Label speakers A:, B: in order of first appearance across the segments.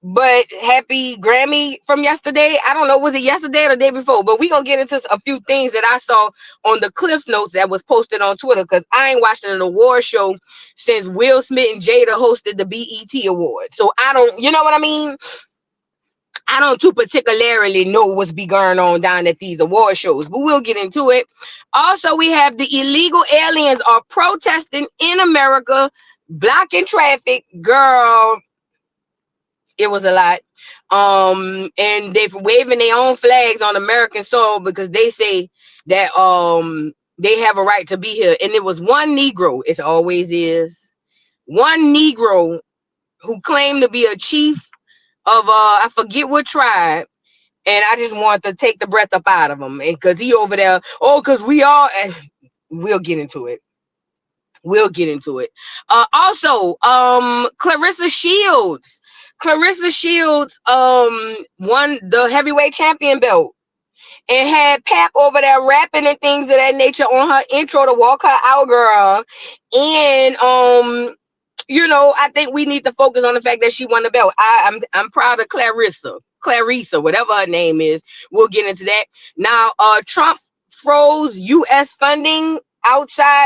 A: But happy Grammy from yesterday. I don't know, was it yesterday or the day before? But we gonna get into a few things that I saw on the Cliff Notes that was posted on Twitter, because I ain't watched an award show since Will Smith and Jada hosted the BET Award. So I don't, you know what I mean? I don't too particularly know what's be going on down at these award shows, but we'll get into it. Also, we have the illegal aliens are protesting in America, blocking traffic. Girl, it was a lot. And they're waving their own flags on American soil because they say that they have a right to be here. And it was one Negro, it always is, one Negro who claimed to be a chief of I forget what tribe. And I just wanted to take the breath up out of him, because he over there, oh, because we all, and we'll get into it. We'll get into it. Also, Claressa Shields. Claressa Shields won the heavyweight champion belt and had Pap over there rapping and things of that nature on her intro to walk her out, girl. And you know, I think we need to focus on the fact that she won the belt. I'm proud of Claressa, whatever her name is. We'll get into that. Now, Trump froze U.S. funding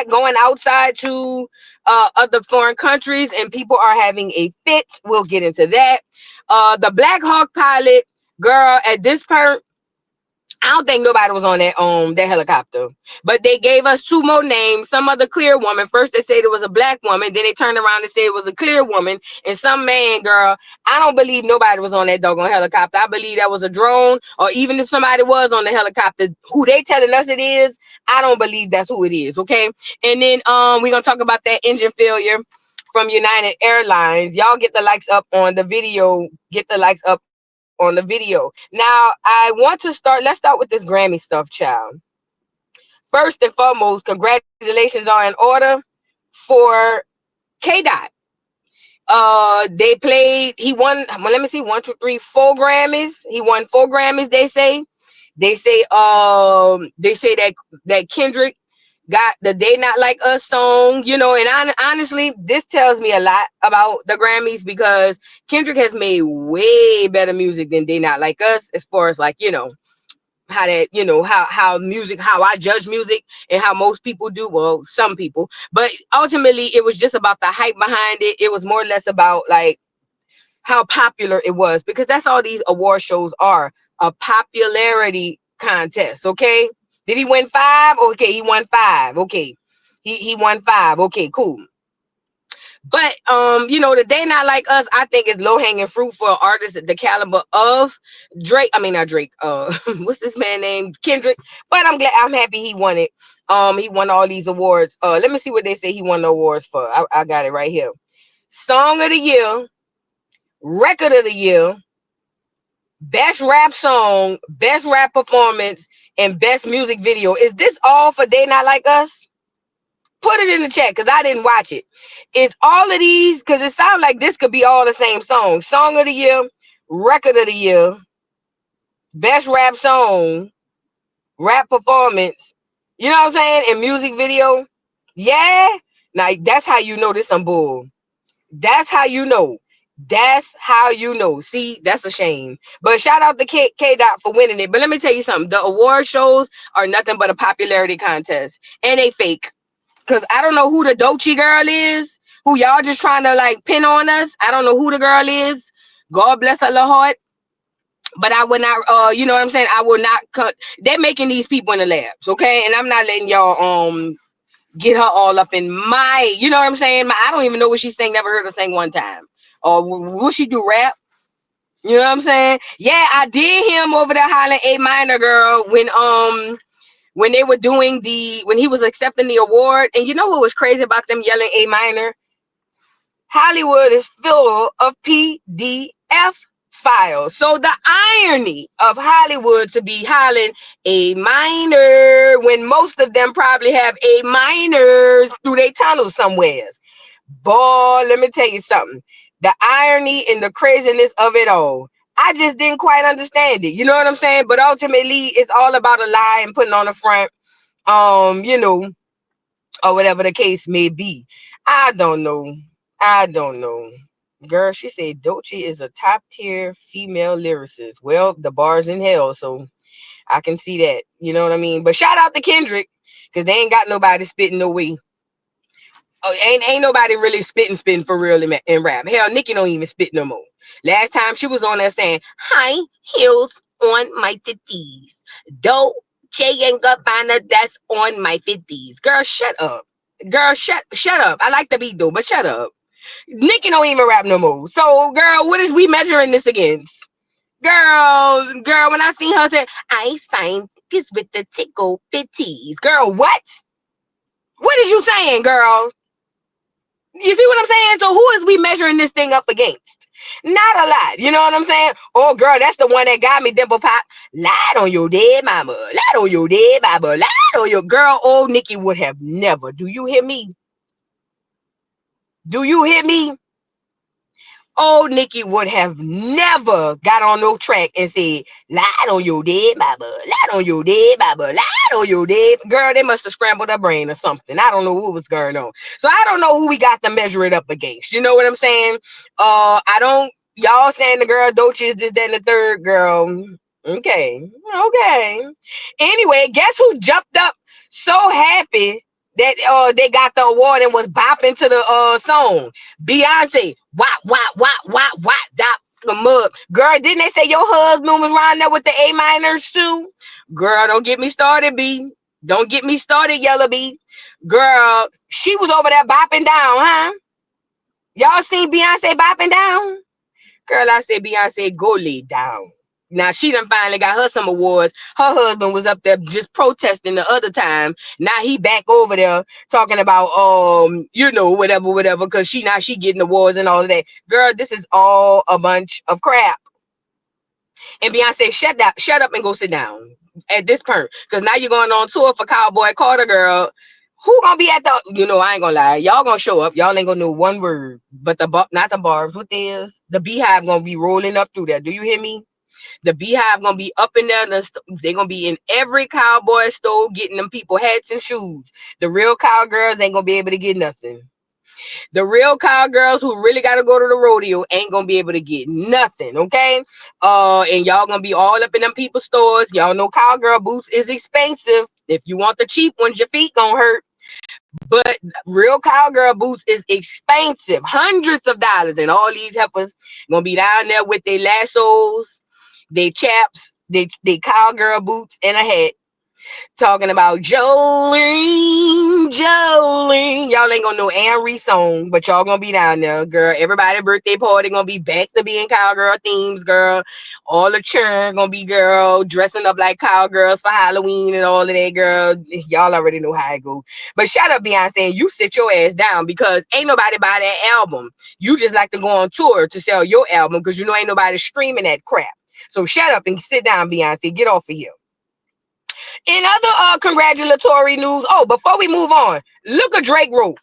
A: going outside to other foreign countries, and people are having a fit. We'll get into that. The BlackHawk pilot, girl, at this point, I don't think nobody was on that helicopter, but they gave us two more names. Some other clear woman. First they said it was a black woman, then they turned around and said it was a clear woman, and some man. Girl, I don't believe nobody was on that doggone helicopter. I believe that was a drone, or even if somebody was on the helicopter, who they telling us it is, I don't believe that's who it is. Okay, and then we're gonna talk about that engine failure from United Airlines. Y'all get the likes up on the video. Get the likes up on the video. Now, I want to let's start with this Grammy stuff, child. First and foremost, congratulations are in order for K-Dot. He won, well, let me see, 1, 2, 3, 4 Grammys. He won 4 Grammys, they say. They say that Kendrick got the They Not Like Us song, you know, and honestly, this tells me a lot about the Grammys, because Kendrick has made way better music than They Not Like Us, as far as, like, you know, how that, you know, how I judge music and how most people do, well, some people, but ultimately it was just about the hype behind it. It was more or less about, like, how popular it was, because that's all these award shows are, a popularity contest. Okay, did he win 5? Okay, he won 5. Okay, he won 5. Okay, cool. But you know, the They Not Like Us, I think, is low-hanging fruit for artists at the caliber of Drake. I mean, not Drake, what's this man named Kendrick. But I'm happy he won it. He won all these awards. Let me see what they say he won the awards for. I got it right here. Song of the Year, Record of the Year, Best Rap Song, Best Rap Performance, and Best Music Video. Is this all for They Not Like Us? Put it in the chat, because I didn't watch it. Is all of these, because it sounds like this could be all the same song. Song of the Year, Record of the Year, Best Rap Song, Rap Performance, you know what I'm saying, and Music Video. Yeah? Now, that's how you know this some bull. That's how you know. That's how you know. See, that's a shame. But shout out to K-Dot for winning it. But let me tell you something. The award shows are nothing but a popularity contest. And they fake. Because I don't know who the Doechii girl is, who y'all just trying to, like, pin on us. I don't know who the girl is. God bless her little heart. But I would not, you know what I'm saying? I will not cut. They're making these people in the labs, okay? And I'm not letting y'all get her all up in my, you know what I'm saying? I don't even know what she's saying. Never heard her sing one time. Or will she do rap? You know what I'm saying? Yeah, I did hear him over there hollering A minor, girl, when they were doing when he was accepting the award. And you know what was crazy about them yelling A minor? Hollywood is full of PDF files. So the irony of Hollywood to be hollering A minor when most of them probably have A minors through their tunnels somewhere. Boy, let me tell you something. The irony and the craziness of it all. I just didn't quite understand it. You know what I'm saying? But ultimately, it's all about a lie and putting on the front, you know, or whatever the case may be. I don't know. Girl, she said Doechii is a top tier female lyricist. Well, the bar's in hell, so I can see that. You know what I mean? But shout out to Kendrick, because they ain't got nobody spitting no way. Oh, ain't nobody really spitting for real in rap. Hell, Nicki don't even spit no more. Last time she was on there saying, high heels on my titties. Dolce and Gabbana, that's on my 50s. Girl, shut up. Girl, shut up. I like the beat though, but shut up. Nicki don't even rap no more. So, girl, what is we measuring this against? Girl, when I seen her say, I signed this with the tickle bitties. Girl, what? What is you saying, girl? You see what I'm saying? So who is we measuring this thing up against? Not a lot. You know what I'm saying? Oh, girl, that's the one that got me, Dimple Pop. Lied on your dead mama. Lied on your dead mama. Lied on your girl. Old Nicki would have never. Do you hear me? Do you hear me? Old Nicki would have never got on no track and said, lied on your dead mama. Lied on your dead mama. Lied on your dead. Girl, they must have scrambled her brain or something. I don't know what was going on. So I don't know who we got to measure it up against. You know what I'm saying? I don't, y'all saying the girl Doechii is this, that, and the third girl. Okay. Anyway, guess who jumped up so happy that they got the award and was bopping to the song? Beyonce. Wop, dop the mug. Girl, didn't they say your husband was around there with the A minors too? Girl, don't get me started, B. Don't get me started, Yellow B. Girl, she was over there bopping down, huh? Y'all seen Beyonce bopping down? Girl, I said, Beyonce, go lay down. Now, she done finally got her some awards. Her husband was up there just protesting the other time. Now he back over there talking about, whatever, because she getting awards and all of that. Girl, this is all a bunch of crap. And Beyonce, shut up and go sit down at this point. Because now you're going on tour for Cowboy Carter, girl. Who gonna be at the, I ain't gonna lie. Y'all gonna show up. Y'all ain't gonna know one word. But not the barbs. What there is? The Beehive gonna be rolling up through there. Do you hear me? The Beehive gonna be up in there. They're gonna be in every cowboy store getting them people hats and shoes. The real cowgirls ain't gonna be able to get nothing. The real cowgirls who really gotta go to the rodeo ain't gonna be able to get nothing, okay? And y'all gonna be all up in them people's stores. Y'all know cowgirl boots is expensive. If you want the cheap ones, your feet gonna hurt. But real cowgirl boots is expensive, hundreds of dollars, and all these heifers gonna be down there with their lassos, they chaps, they cowgirl boots and a hat, talking about Jolene. Y'all ain't gonna know Anne Reese song, but y'all gonna be down there, girl. Everybody birthday party gonna be back to being cowgirl themes, girl. All the children gonna be, girl, dressing up like cowgirls for Halloween and all of that, girl. Y'all already know how it go. But shut up, Beyonce, and you sit your ass down, because ain't nobody buy that album. You just like to go on tour to sell your album, because ain't nobody streaming that crap. So shut up and sit down, Beyonce. Get off of here. In other congratulatory news, before we move on, look what Drake wrote.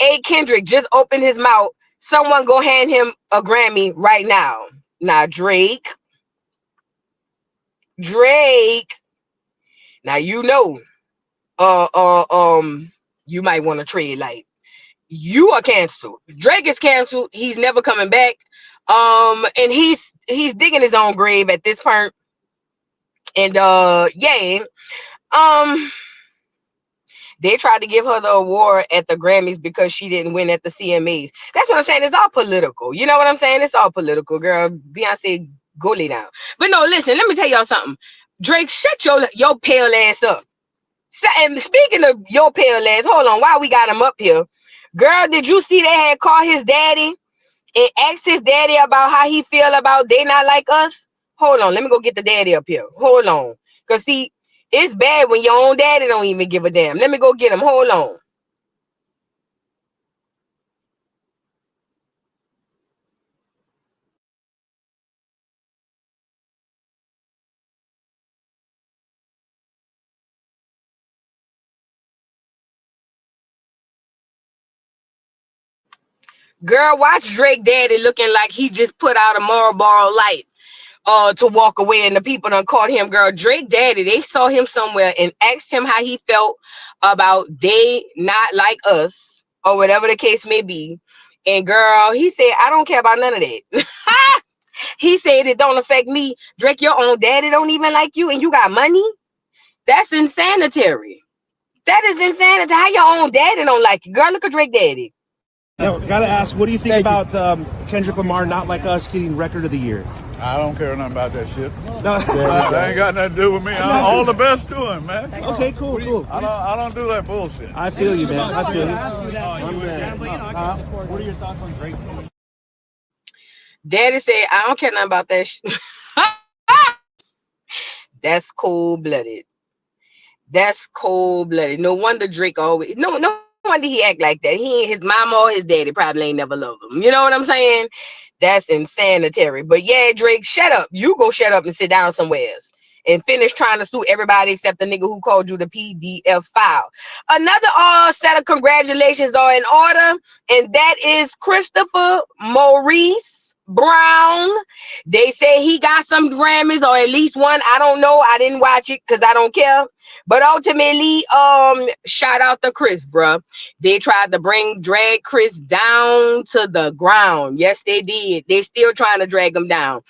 A: A Kendrick just opened his mouth. Someone go hand him a Grammy right now. Now, Drake. Now, you might want to trade light. You are canceled. Drake is canceled. He's never coming back. And he's digging his own grave at this point. And they tried to give her the award at the Grammys because she didn't win at the CMAs. That's what I'm saying. It's all political. You know what I'm saying? It's all political, girl. Beyonce, go lay down. But no, listen, let me tell y'all something. Drake, shut your pale ass up. And speaking of your pale ass, hold on, while we got him up here, girl, did you see they had called his daddy and asked his daddy about how he feel about they not like us? Hold on, let me go get the daddy up here. Hold on. Because, see, it's bad when your own daddy don't even give a damn. Let me go get him. Hold on. Girl, watch Drake daddy looking like he just put out a Marlboro light to walk away, and the people done caught him. Girl, Drake daddy, they saw him somewhere and asked him how he felt about they not like us, or whatever the case may be. And girl, he said, I don't care about none of that. He said it don't affect me. Drake, your own daddy don't even like you and you got money? That's insanitary. That is insanity. How your own daddy don't like you? Girl, look at Drake daddy.
B: Now, gotta ask, what do you think about Kendrick Lamar, Not Like Us, getting Record of the Year?
C: I don't care nothing about that shit.
B: No.
C: That ain't got nothing to do with me. All the best to him, man.
B: Okay, cool.
C: I don't do that bullshit.
B: I feel you, man. I feel you.
D: What are your thoughts on Drake's?
A: Daddy said, I don't care nothing about that shit. That's cold-blooded. That's cold-blooded. No wonder Drake always... No wonder he act like that. He ain't his mama or his daddy probably ain't never loved him. You know what I'm saying? That's insanitary. But yeah, Drake, shut up. You go shut up and sit down somewhere else and finish trying to sue everybody except the nigga who called you the PDF file. Another set of congratulations are in order, and that is Christopher Maurice Brown. They say he got some Grammys, or at least one. I don't know. I didn't watch it because I don't care. But ultimately, shout out to Chris, bruh. They tried to drag Chris down to the ground. Yes, they did. They still trying to drag him down.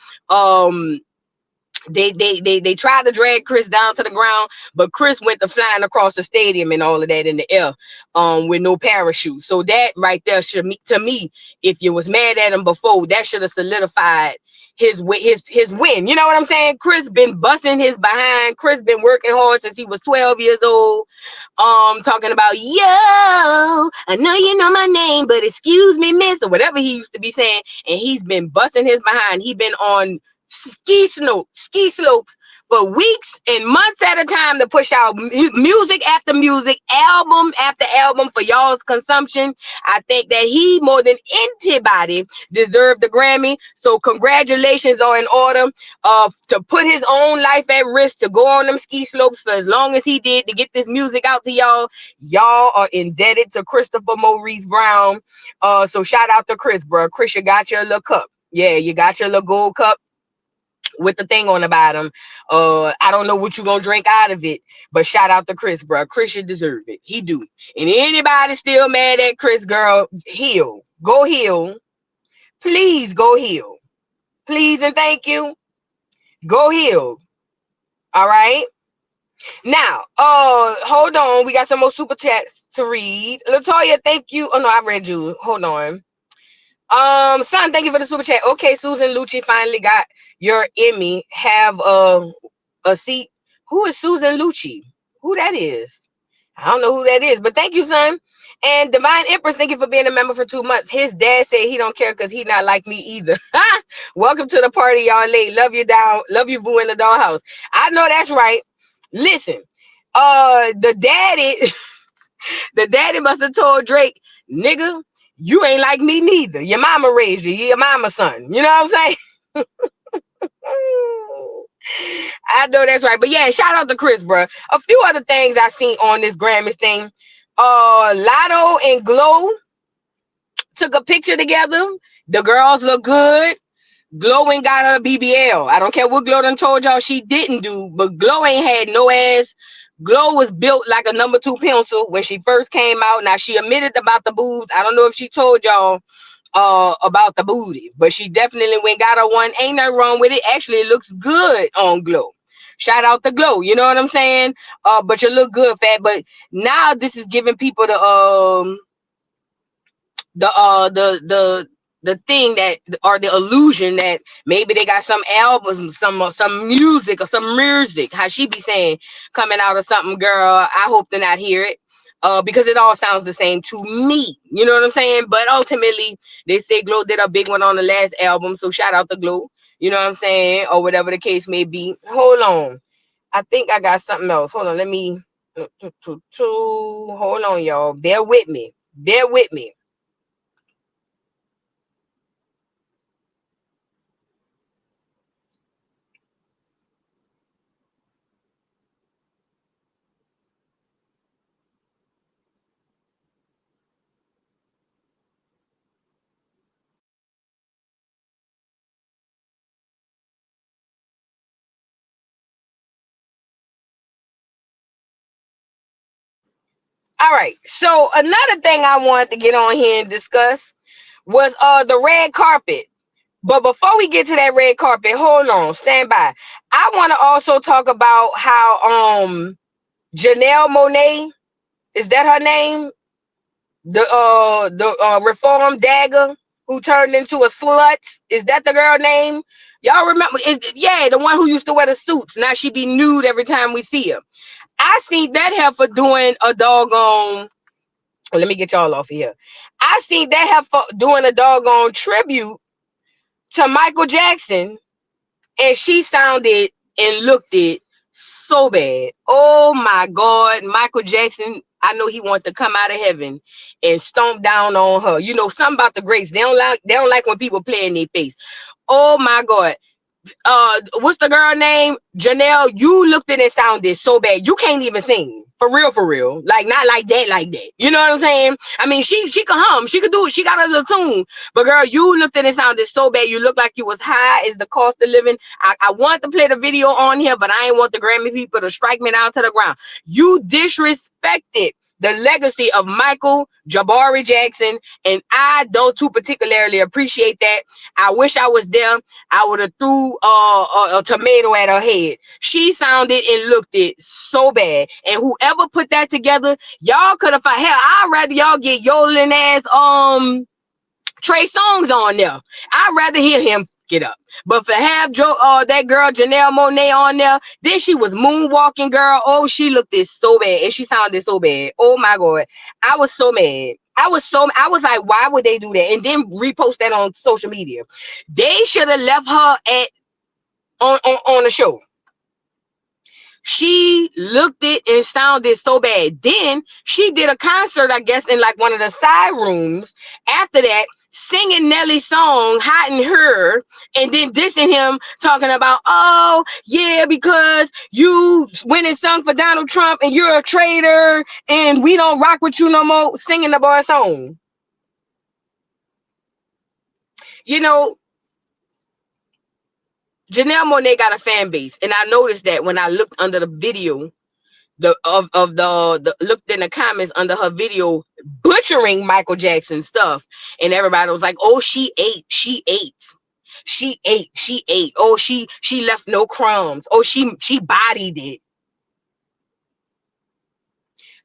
A: They tried to drag Chris down to the ground, but Chris went to flying across the stadium and all of that in the air, with no parachute. So that right there should, to me, if you was mad at him before, that should have solidified his win. You know what I'm saying? Chris been busting his behind. Chris been working hard since he was 12 years old. Talking about, yo, I know you know my name, but excuse me, miss, or whatever he used to be saying. And he's been busting his behind. He been on ski slopes for weeks and months at a time to push out music after music, album after album for y'all's consumption. I think that he, more than anybody, deserved the Grammy. So congratulations are in order. To put his own life at risk to go on them ski slopes for as long as he did to get this music out to y'all. Y'all are indebted to Christopher Maurice Brown. So shout out to Chris, bro. Chris, you got your little cup. Yeah, you got your little gold cup with the thing on the bottom. I don't know what you're gonna drink out of it, but shout out to Chris, bro. Chris should deserve it. He do. And anybody still mad at Chris, girl, heal. Go heal. Please go heal. Please and thank you. Go heal. All right. Now, hold on. We got some more super chats to read. Latoya, thank you. Oh no, I read you. Hold on. Son, thank you for the super chat. Okay, Susan Lucci finally got your Emmy. Have a seat. Who is Susan Lucci? Who that is? I don't know who that is, but thank you, son. And Divine Empress, thank you for being a member for 2 months. His dad said he don't care because he not like me either. Welcome to the party, y'all late. Love you down. Love you, boo, in the dollhouse. I know that's right. Listen, the daddy must have told Drake, nigga, you ain't like me neither. Your mama raised you. You're your mama's son. You know what I'm saying? I know that's right. But yeah, shout out to Chris, bro. A few other things I seen on this Grammys thing. Lotto and Glow took a picture together. The girls look good. Glow ain't got her BBL. I don't care what Glow done told y'all she didn't do, but Glow ain't had no ass. Glow was built like a number 2 pencil when she first came out. Now she admitted about the boobs. I don't know if she told y'all about the booty, but she definitely went got her one. Ain't nothing wrong with it. Actually, it looks good on Glow. Shout out to Glow. You know what I'm saying? But you look good, fat. But now this is giving people the thing that, or the illusion that maybe they got some albums, some music or some music, how she be saying, coming out of something, girl. I hope to not hear it. Because it all sounds the same to me. You know what I'm saying? But ultimately, they say Glow did a big one on the last album. So shout out to Glow. You know what I'm saying? Or whatever the case may be. Hold on. I think I got something else. Hold on. Let me. Hold on, y'all. Bear with me. Bear with me. All right. So another thing I wanted to get on here and discuss was the red carpet. But before we get to that red carpet, hold on, stand by. I want to also talk about how Janelle Monáe, is that her name? The reform dagger who turned into a slut. Is that the girl name? Y'all remember? Yeah, the one who used to wear the suits. Now she be nude every time we see her. I seen that heifer doing a doggone. Let me get y'all off of here. I seen that heifer doing a doggone tribute to Michael Jackson, and she sounded and looked it so bad. Oh my God, Michael Jackson. I know he wanted to come out of heaven and stomp down on her. You know, something about the greats. They don't like when people play in their face. Oh my God. What's the girl name? Janelle, you looked at it and sounded so bad. You can't even sing. For real. Like, not like that. You know what I'm saying? I mean, she could hum. She could do it. She got a little tune. But girl, you looked at it and sounded so bad. You look like you was high as the cost of living. I want to play the video on here, but I ain't want the Grammy people to strike me down to the ground. You disrespected the legacy of Michael Jabari Jackson, and I don't too particularly appreciate that. I wish I was there. I would have threw a tomato at her head. She sounded and looked it so bad, and whoever put that together, y'all could have found. Hell, I'd rather y'all get yodeling ass Trey Songz on there. I'd rather hear him get up. But for have that girl Janelle Monáe on there, then she was moonwalking, girl. Oh, she looked it so bad, and she sounded so bad. Oh my God, I was so mad. I was like, why would they do that? And then repost that on social media. They should have left her on the show. She looked it and sounded so bad. Then she did a concert, I guess, in like one of the side rooms. After that, singing Nelly's song, Hot in Her, and then dissing him, talking about, oh, yeah, because you went and sung for Donald Trump and you're a traitor and we don't rock with you no more, singing the boy song. You know, Janelle Monáe got a fan base, and I noticed that when I looked under the video, looked in the comments under her video butchering Michael Jackson stuff, and everybody was like, "Oh, she ate. Oh, she left no crumbs. Oh, she bodied it."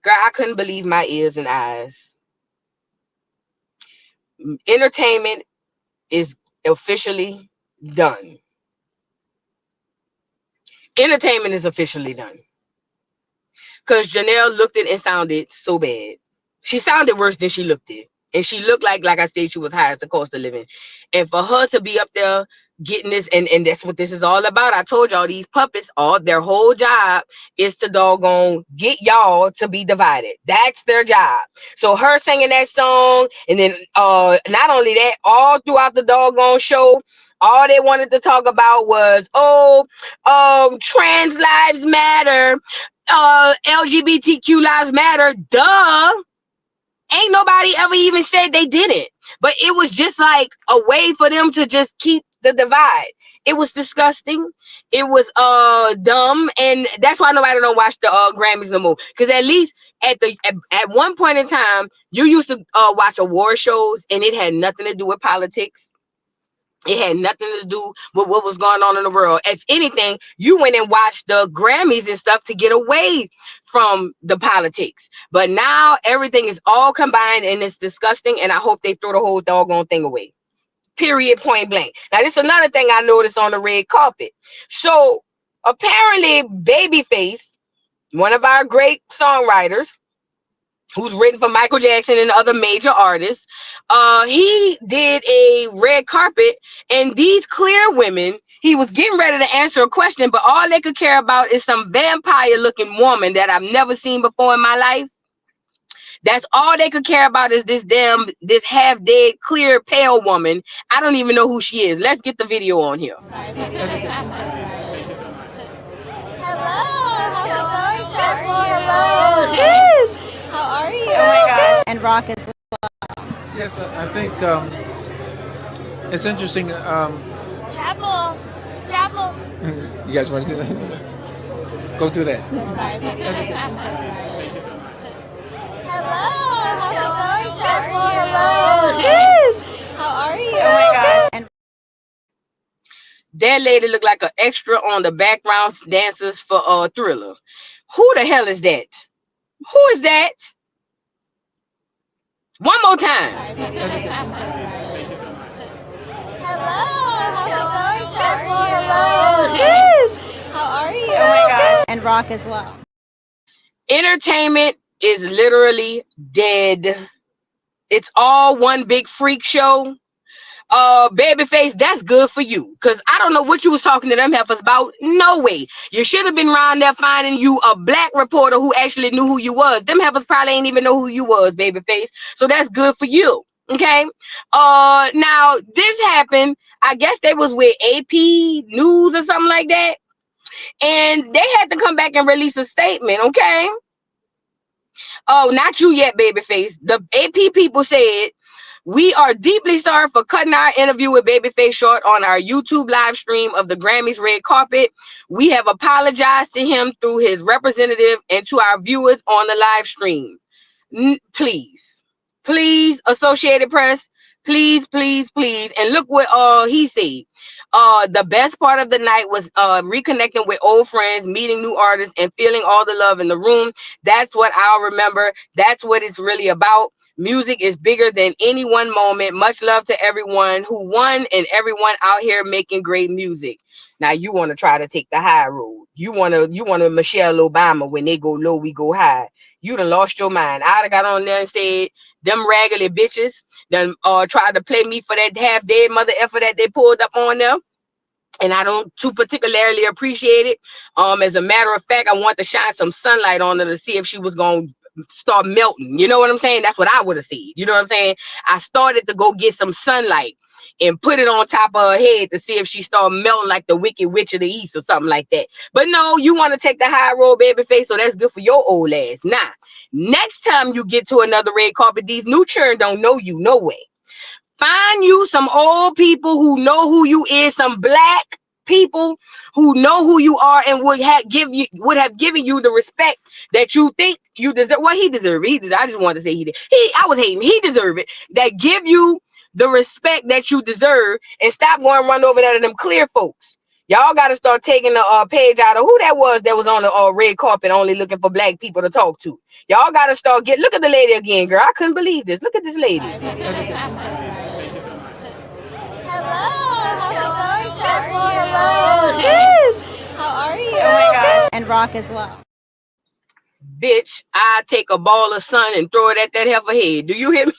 A: Girl, I couldn't believe my ears and eyes. Entertainment is officially done. Entertainment is officially done. Because Janelle looked it and sounded so bad. She sounded worse than she looked it. And she looked like I said, she was high as the cost of living. And for her to be up there getting this, and that's what this is all about. I told y'all, these puppets, their whole job is to doggone get y'all to be divided. That's their job. So her singing that song, and then not only that, all throughout the doggone show, all they wanted to talk about was, trans lives matter, LGBTQ lives matter. Duh. Ain't nobody ever even said they didn't. But it was just like a way for them to just keep the divide. It was disgusting. It was dumb, and that's why nobody don't watch the Grammys no more. Because at least at one point in time, you used to watch award shows, and it had nothing to do with politics. It had nothing to do with what was going on in the world. If anything, you went and watched the Grammys and stuff to get away from the politics. But now everything is all combined, and it's disgusting, and I hope they throw the whole doggone thing away. Period, point blank. Now, this is another thing I noticed on the red carpet. So, apparently, Babyface, one of our great songwriters, who's written for Michael Jackson and other major artists, he did a red carpet, and these clear women, he was getting ready to answer a question, but all they could care about is some vampire-looking woman that I've never seen before in my life. That's all they could care about, is this half-dead, clear, pale woman. I don't even know who she is. Let's get the video on here.
D: Hello, how's it going, Chapel? Hello. Yes. How are you? Oh my gosh. And rock as well.
E: Yes, I think it's interesting.
D: Chapel.
E: You guys want to do that? Go do that.
D: So sorry, baby. I'm so sorry. Hello, how's it going, Chapel? Hello. Yes.
A: That lady looked like an extra on the background dancers for Thriller. Who the hell is that? Who is that? One more time.
D: Hello, how's it going, Chapel? Hello. Yes. How are you? Oh my gosh. And Rock as well.
A: Entertainment is literally dead. It's all one big freak show. Babyface, that's good for you. Cause I don't know what you was talking to them heifers about. No way. You should have been around there finding you a black reporter who actually knew who you was. Them heifers probably ain't even know who you was, babyface. So that's good for you. Okay. Now this happened. I guess they was with AP News or something like that. And they had to come back and release a statement, okay? Oh, not you yet, babyface. The AP people said, we are deeply sorry for cutting our interview with Babyface short on our YouTube live stream of the Grammys red carpet. We have apologized to him through his representative and to our viewers on the live stream. Please, Associated Press, please. And look what he said. The best part of the night was reconnecting with old friends, meeting new artists, and feeling all the love in the room. That's what I'll remember. That's what it's really about. Music is bigger than any one moment. Much love to everyone who won and everyone out here making great music. Now you want to try to take the high road. You want to Michelle Obama, when they go low, we go high. You done lost your mind. I'd have got on there and said, them raggedy bitches done tried to play me for that half dead mother effer that they pulled up on them. And I don't too particularly appreciate it. As a matter of fact, I want to shine some sunlight on her to see if she was going to start melting. You know what I'm saying? That's what I would have said. You know what I'm saying? I started to go get some sunlight and put it on top of her head to see if she started melting like the Wicked Witch of the East or something like that. But no, you want to take the high road, babyface, so that's good for your old ass. Now, next time you get to another red carpet, these new children don't know you no way. Find you some old people who know who you is, some black people who know who you are and would have given you the respect that you think you deserve. Well, he deserved it. I just wanted to say he did. I was hating. He deserved it. That give you the respect that you deserve, and stop going run over there to them clear folks. Y'all got to start taking the page out of who that was on the red carpet only looking for black people to talk to. Y'all got to start look at the lady again, girl. I couldn't believe this. Look at this lady.
D: Hello, how's it going, Chapel? Hello. Yes. How are you? Oh my gosh. And Rock as well.
A: Bitch, I take a ball of sun and throw it at that heifer head. Do you hear me?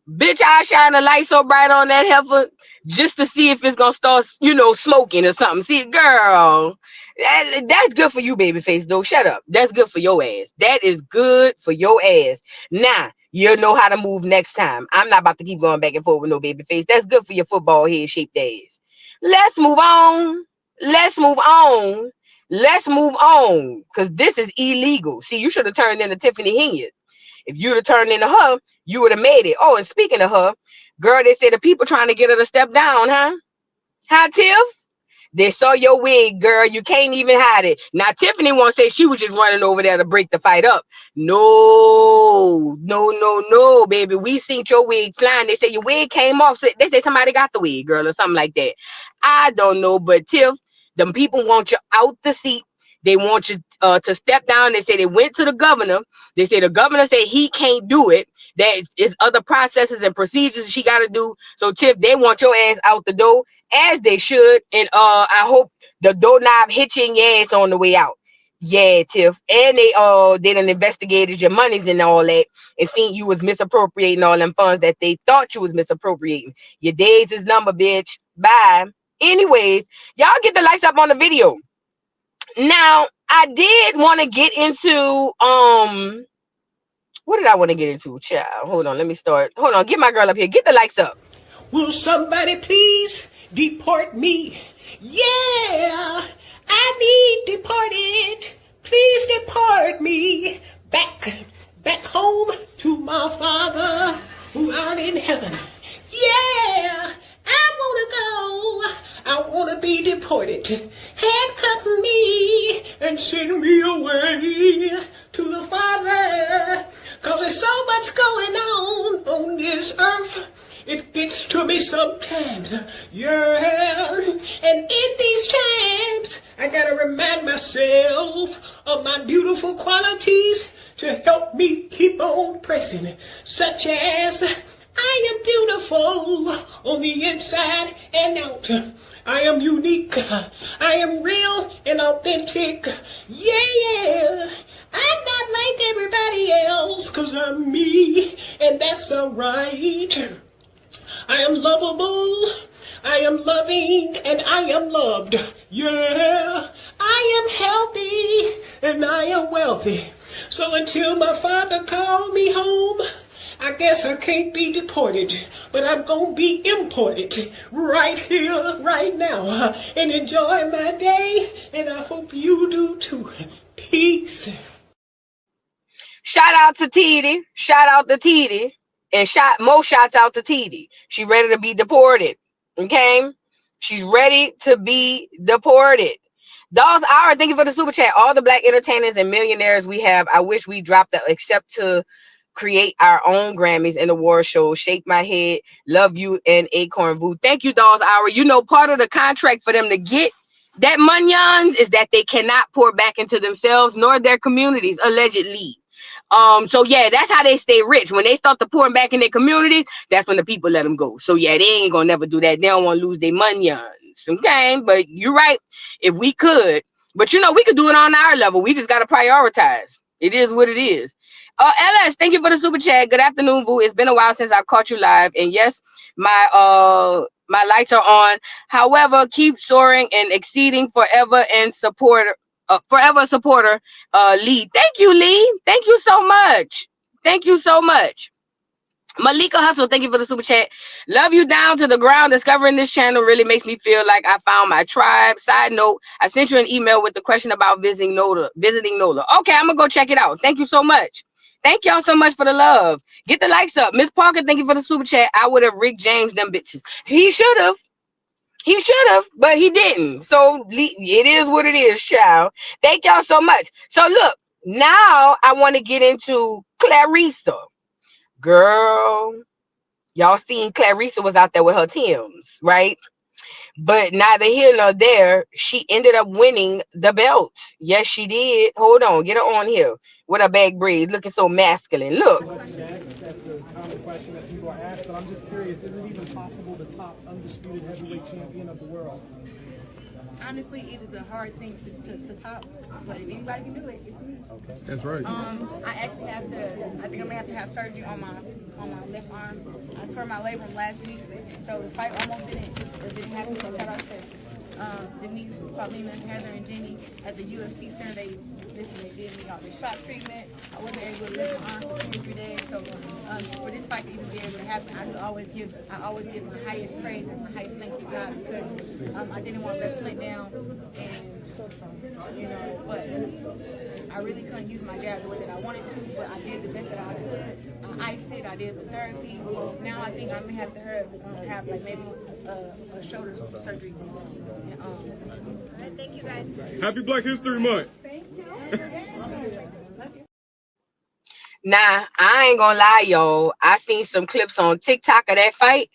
A: Bitch, I shine a light so bright on that heifer just to see if it's gonna start, smoking or something. See, girl, that's good for you, babyface, though. Shut up. That's good for your ass. That is good for your ass. Now, you'll know how to move next time. I'm not about to keep going back and forth with no babyface. That's good for your football head-shaped ass. Let's move on. Because this is illegal. See, you should have turned into Tiffany Henyard. If you'd have turned into her, you would have made it. Oh, and speaking of her, girl, they said the people trying to get her to step down, huh? Hi, Tiff? They saw your wig, girl. You can't even hide it. Now, Tiffany won't say she was just running over there to break the fight up. No, baby. We seen your wig flying. They say your wig came off. So they say somebody got the wig, girl, or something like that. I don't know, but Tiff, them people want you out the seat. They want you to step down. They say they went to the governor. They say the governor said he can't do it. That is other processes and procedures she got to do. So, Tiff, they want your ass out the door, as they should. And I hope the doorknob hitching your ass on the way out. Yeah, Tiff. And they done investigated your monies and all that and seen you was misappropriating all them funds that they thought you was misappropriating. Your days is number, bitch. Bye. Anyways, y'all get the lights up on the video. Now, I did want to get into, what did I want to get into, child? Hold on, let me start. Hold on, get my girl up here. Get the lights up.
F: Will somebody please deport me? Yeah, I need deported. Please deport me back home to my father who art in heaven. Yeah, I want to go. I want to be deported. Handcuff me and send me away to the Father. 'Cause there's so much going on this earth. to me sometimes. Yeah, and in these times, I gotta remind myself of my beautiful qualities to help me keep on pressing, such as I am beautiful on the inside and out. I am unique. I am real and authentic. Yeah. I'm not like everybody else, 'cause I'm me, and that's alright. I am lovable, I am loving, and I am loved. Yeah. I am healthy, and I am wealthy. So until my father called me home, I guess I can't be deported, but I'm gonna be imported right here, right now, and enjoy my day, and I hope you do too. Peace.
A: Shout out to Titi. Shout out to Titi. And more shots out to Titi. She ready to be deported. Okay? She's ready to be deported. Dolls Hour, thank you for the super chat. All the black entertainers and millionaires we have, I wish we dropped that except to create our own Grammys and award shows. Shake my head. Love you and Acorn Boo. Thank you, Dolls Hour. You know, part of the contract for them to get that munions is that they cannot pour back into themselves nor their communities, allegedly. So yeah, that's how they stay rich. When they start to pouring back in their communities, that's when the people let them go. So yeah, they ain't gonna never do that. They don't want to lose their munions. Okay, but you're right. If we could, but you know, we could do it on our level. We just gotta prioritize. It is what it is. LS, thank you for the super chat. Good afternoon, Boo. It's been a while since I've caught you live, and yes, my lights are on. However, keep soaring and exceeding forever and supporter. Forever supporter, Lee. Thank you, Lee. Thank you so much. Thank you so much. Malika Hustle, thank you for the super chat. Love you down to the ground. Discovering this channel really makes me feel like I found my tribe. Side note, I sent you an email with the question about visiting NOLA. Okay, I'm gonna go check it out. Thank you so much. Thank y'all so much for the love. Get the likes up. Miss Parker, thank you for the super chat. I would have Rick James them bitches. He should have. He should have, but he didn't. So it is what it is, child. Thank y'all so much. So look, now I want to get into Claressa. Girl, y'all seen Claressa was out there with her Tims, right? But neither here nor there, she ended up winning the belt. Yes, she did. Hold on, get her on here with her bag braids, looking so masculine. Look.
G: That's a common question that people are asked, but I'm just curious, is it even possible to top undisputed heavyweight champion of the world?
H: Honestly, it is a hard thing to top, but if anybody can do it, it's me.
G: Okay. That's right.
H: I actually have to, I think I'm gonna have to have surgery on my left arm. I tore my labrum last week, so the fight almost didn't happen. So shout out to Denise, Paulina, Heather, and Jenny at the UFC center. They did me all the shock treatment. I wasn't able to lift my arm for 2 or 3 days. So for this fight to even be able to happen, I always give my highest praise and my highest thanks to God, because I didn't want to let Flint down, and you know, but I really couldn't use my jab the way that I wanted to, but I did the best that I could. I iced it, I did the therapy. Now I think I may have to have like maybe a shoulder surgery.
D: Thank you guys.
C: Happy Black History Month.
H: Thank you.
A: Nah, I ain't gonna lie, y'all. I seen some clips on TikTok of that fight.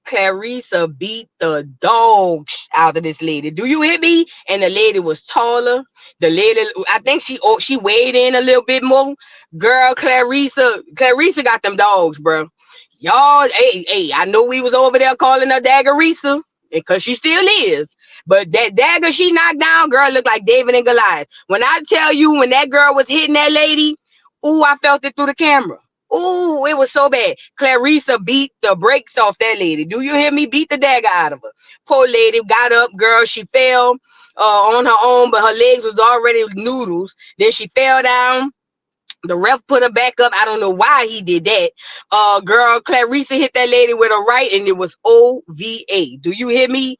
A: Claressa beat the dog out of this lady. Do you hear me? And the lady was taller. The lady, I think she weighed in a little bit more. Girl, Claressa got them dogs, bro. Y'all, hey, I know we was over there calling her Daggeressa, because she still is. But that dagger she knocked down, girl, looked like David and Goliath. When I tell you, when that girl was hitting that lady, ooh, I felt it through the camera. Ooh, it was so bad. Claressa beat the brakes off that lady. Do you hear me? Beat the dagger out of her. Poor lady got up, girl. She fell on her own, but her legs was already noodles. Then she fell down. The ref put her back up. I don't know why he did that. Girl, Claressa hit that lady with a right, and it was OVA. Do you hear me?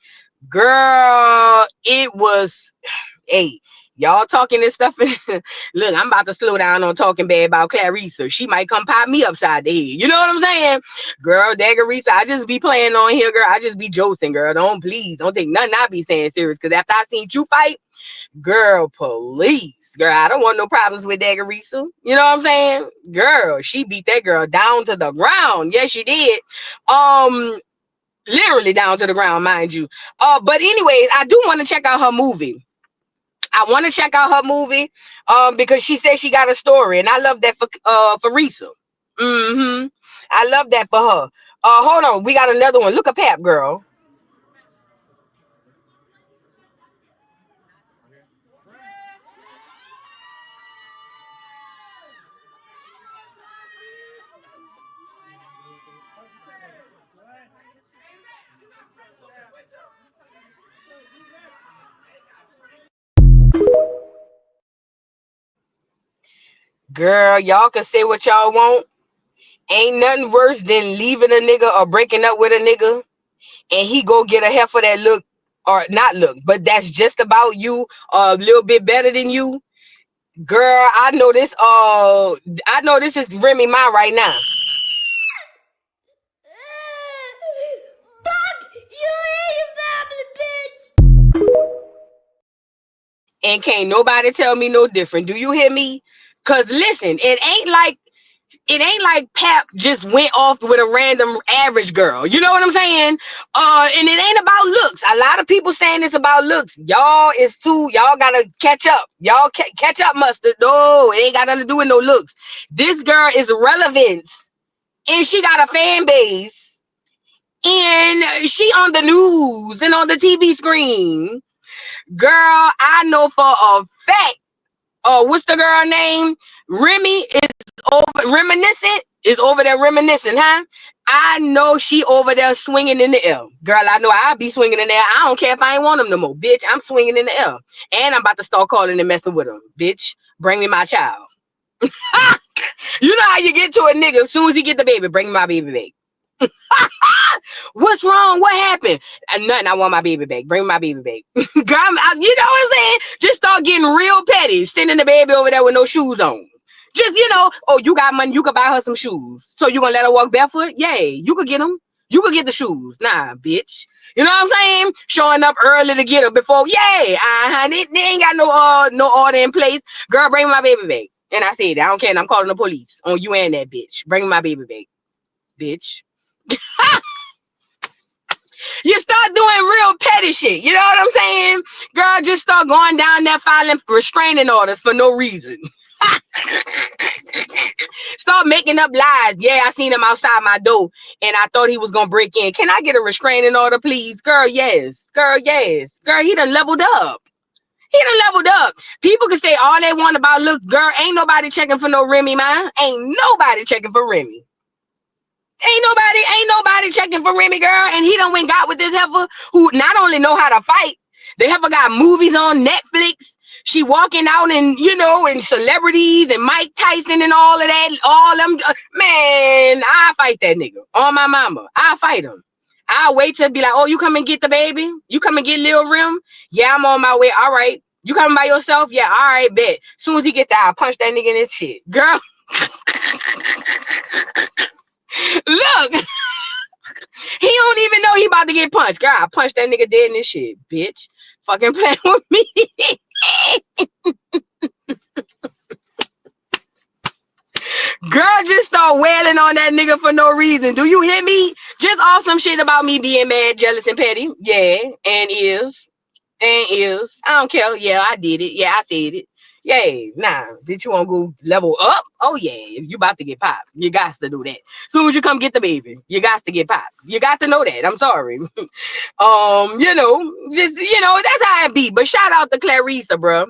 A: Girl, it was, hey, y'all talking this stuff. Look, I'm about to slow down on talking bad about Claressa. She might come pop me upside the head. You know what I'm saying? Girl, Daggeressa, I just be playing on here, girl. I just be josing, girl. Don't take nothing I be saying serious. Because after I seen you fight, girl, please. Girl, I don't want no problems with Daggeressa. You know what I'm saying? Girl, she beat that girl down to the ground. Yes, she did. Literally down to the ground, mind you. But anyways, I do want to check out her movie. I want to check out her movie because she said she got a story, and I love that for Risa. I love that for her. Hold on, we got another one. Look at Pap, girl. Girl, y'all can say what y'all want. Ain't nothing worse than leaving a nigga or breaking up with a nigga and he go get a heifer that look, or not look, but that's just about you or a little bit better than you. Girl, I know this is Remy Ma right now.
D: Fuck you and your family, bitch.
A: And can't nobody tell me no different. Do you hear me? Cause listen, it ain't like Pap just went off with a random average girl. You know what I'm saying? And it ain't about looks. A lot of people saying it's about looks. Y'all gotta catch up. Y'all catch up, mustard. No, it ain't got nothing to do with no looks. This girl is relevant, and she got a fan base, and she on the news and on the TV screen. Girl, I know for a fact. What's the girl name? Remy is over there reminiscing, huh? I know she over there swinging in the air. Girl, I know I'll be swinging in the air. I don't care if I ain't want them no more, bitch. I'm swinging in the air. And I'm about to start calling and messing with them. Bitch, bring me my child. You know how you get to a nigga as soon as he get the baby, bring me my baby back. What's wrong? What happened? Nothing. I want my baby back. Bring my baby back. Girl, you know what I'm saying? Just start getting real petty, sending the baby over there with no shoes on. Just, oh, you got money, you could buy her some shoes. So you gonna let her walk barefoot? Yay, you could get them. You could get the shoes. Nah, bitch. You know what I'm saying? Showing up early to get her before, yay. They ain't got no order in place. Girl, bring my baby back. And I said, I don't care. I'm calling the police on you and that bitch. Bring my baby back, bitch. You start doing real petty shit. You know what I'm saying? Girl, just start going down there filing restraining orders for no reason. Start making up lies. Yeah, I seen him outside my door and I thought he was gonna break in. Can I get a restraining order, please? Girl, yes. Girl, yes. Girl, he done leveled up. People can say all they want about looks. Girl, ain't nobody checking for no Remy, man. Ain't nobody checking for Remy. Ain't nobody checking for Remy, girl. And he done went got with this heifer who not only know how to fight, the heifer got movies on Netflix. She walking out and, and celebrities and Mike Tyson and all of that. All them, man, I fight that nigga. On my mama. I fight him. I'll wait till be like, oh, you come and get the baby? You come and get Lil Rim? Yeah, I'm on my way. All right. You coming by yourself? Yeah, all right, bet. Soon as he get there, I'll punch that nigga in his shit. Girl. Look, he don't even know he about to get punched. Girl, I punched that nigga dead in this shit, bitch. Fucking playing with me. Girl, just start wailing on that nigga for no reason. Do you hear me? Just off some shit about me being mad, jealous, and petty. Yeah, and is. I don't care. Yeah, I did it. Yeah, I said it. Yay, nah, bitch, you want to go level up? Oh, yeah, if you about to get popped, you got to do that. Soon as you come get the baby, you got to get popped. You got to know that. I'm sorry. That's how it be. But shout out to Claressa, bro.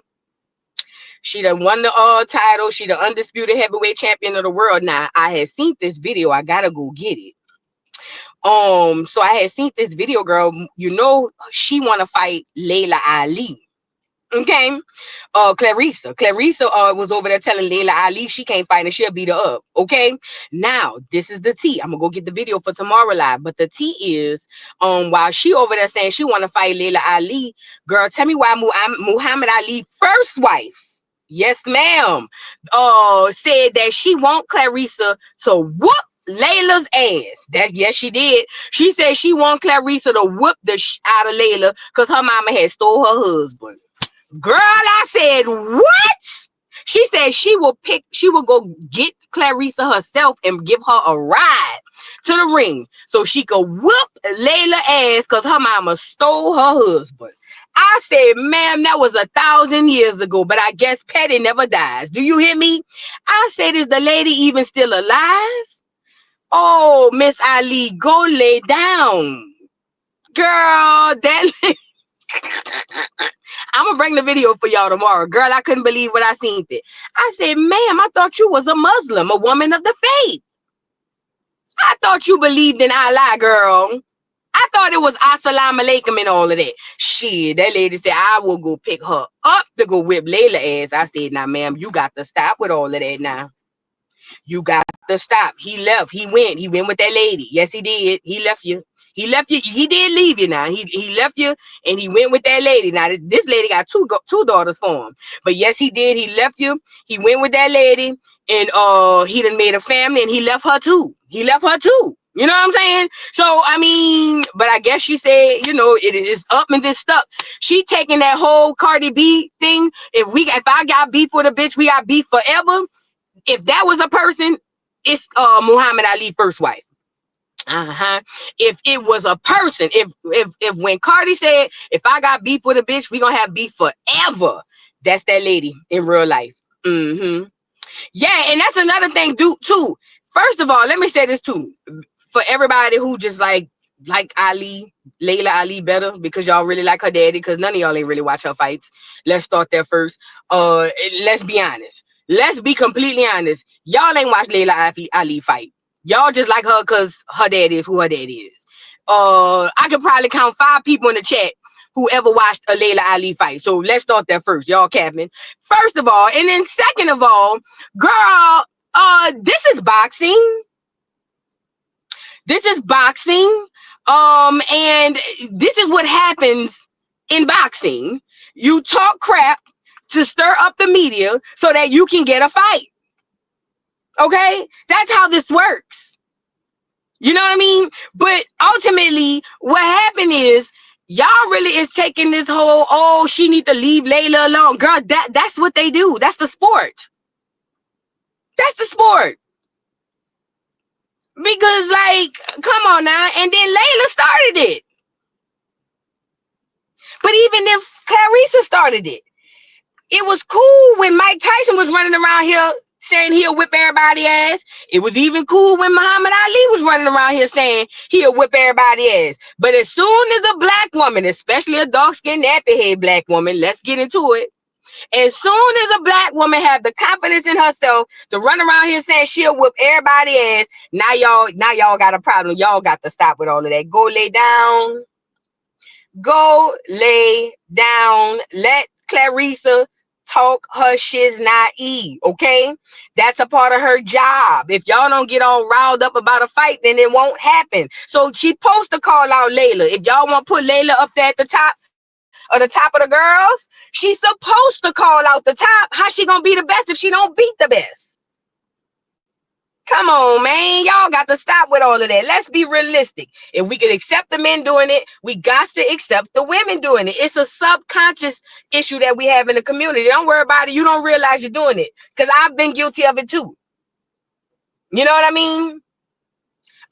A: She done won the title. She the undisputed heavyweight champion of the world. Now, I had seen this video. I got to go get it. So I had seen this video, girl. She want to fight Layla Ali. Okay, Claressa was over there telling Layla Ali she can't fight and she'll beat her up. Okay, now this is the tea. I'm gonna go get the video for tomorrow live, but the tea is while she over there saying she want to fight Layla Ali, girl, tell me why Muhammad Ali's first wife, yes ma'am, said that she want Claressa to whoop Layla's ass. Yes, she did. She said she want Claressa to whoop the out of Layla because her mama had stole her husband. Girl, I said, what? She said she will go get Claressa herself and give her a ride to the ring so she could whoop Layla ass because her mama stole her husband. I said, ma'am, that was 1,000 years ago, but I guess petty never dies. Do you hear me? I said, is the lady even still alive? Oh, Miss Ali, go lay down. Girl, that... I'm gonna bring the video for y'all tomorrow. Girl, I couldn't believe what I seen. I said, ma'am, I thought you was a Muslim, a woman of the faith. I thought you believed in Allah, girl. I thought it was assalamu alaikum and all of that. Shit, that lady said, I will go pick her up to go whip Layla ass. I said, now, ma'am, you got to stop with all of that now. You got to stop. He left. He went with that lady. Yes, he did. He left you. He left you. He did leave you now. He left you and he went with that lady. Now, this lady got two daughters for him. But yes, he did. He left you. He went with that lady and he done made a family and he left her too. He left her too. You know what I'm saying? So, I mean, but I guess she said, you know, it is up and it's stuck. She taking that whole Cardi B thing. If I got beef with a bitch, we got beef forever. If that was a person, it's Muhammad Ali's first wife. If it was a person, if when Cardi said, if I got beef with a bitch, we gonna have beef forever. That's that lady in real life. Yeah, and that's another thing, too. First of all, let me say this too. For everybody who just like Ali, Layla Ali better because y'all really like her daddy, because none of y'all ain't really watch her fights. Let's start there first. Let's be honest. Let's be completely honest. Y'all ain't watch Layla Ali fight. Y'all just like her because her dad is who her dad is. I could probably count 5 people in the chat who ever watched a Layla Ali fight. So let's start there first. Y'all capping. First of all, and then second of all, girl, this is boxing. This is boxing. And this is what happens in boxing. You talk crap to stir up the media so that you can get a fight. Okay? That's how this works. You know what I mean? But ultimately, what happened is y'all really is taking this whole, oh, she need to leave Layla alone. Girl, that's what they do. That's the sport. That's the sport. Because, like, come on now. And then Layla started it. But even if Claressa started it, it was cool when Mike Tyson was running around here saying he'll whip everybody's ass. It was even cool when Muhammad Ali was running around here saying he'll whip everybody's ass. But as soon as a black woman, especially a dark-skinned, nappy-head black woman, let's get into it. As soon as a black woman have the confidence in herself to run around here saying she'll whip everybody's ass, now y'all got a problem. Y'all got to stop with all of that. Go lay down. Go lay down. Let Claressa talk her shiznai, okay? That's a part of her job. If y'all don't get all riled up about a fight, then it won't happen. So she supposed to call out Layla. If y'all want to put Layla up there at the top of the girls, she's supposed to call out the top. How she gonna be the best if she don't beat the best? Come on, man. Y'all got to stop with all of that. Let's be realistic. If we can accept the men doing it, we got to accept the women doing it. It's a subconscious issue that we have in the community. Don't worry about it. You don't realize you're doing it. Because I've been guilty of it too. You know what I mean?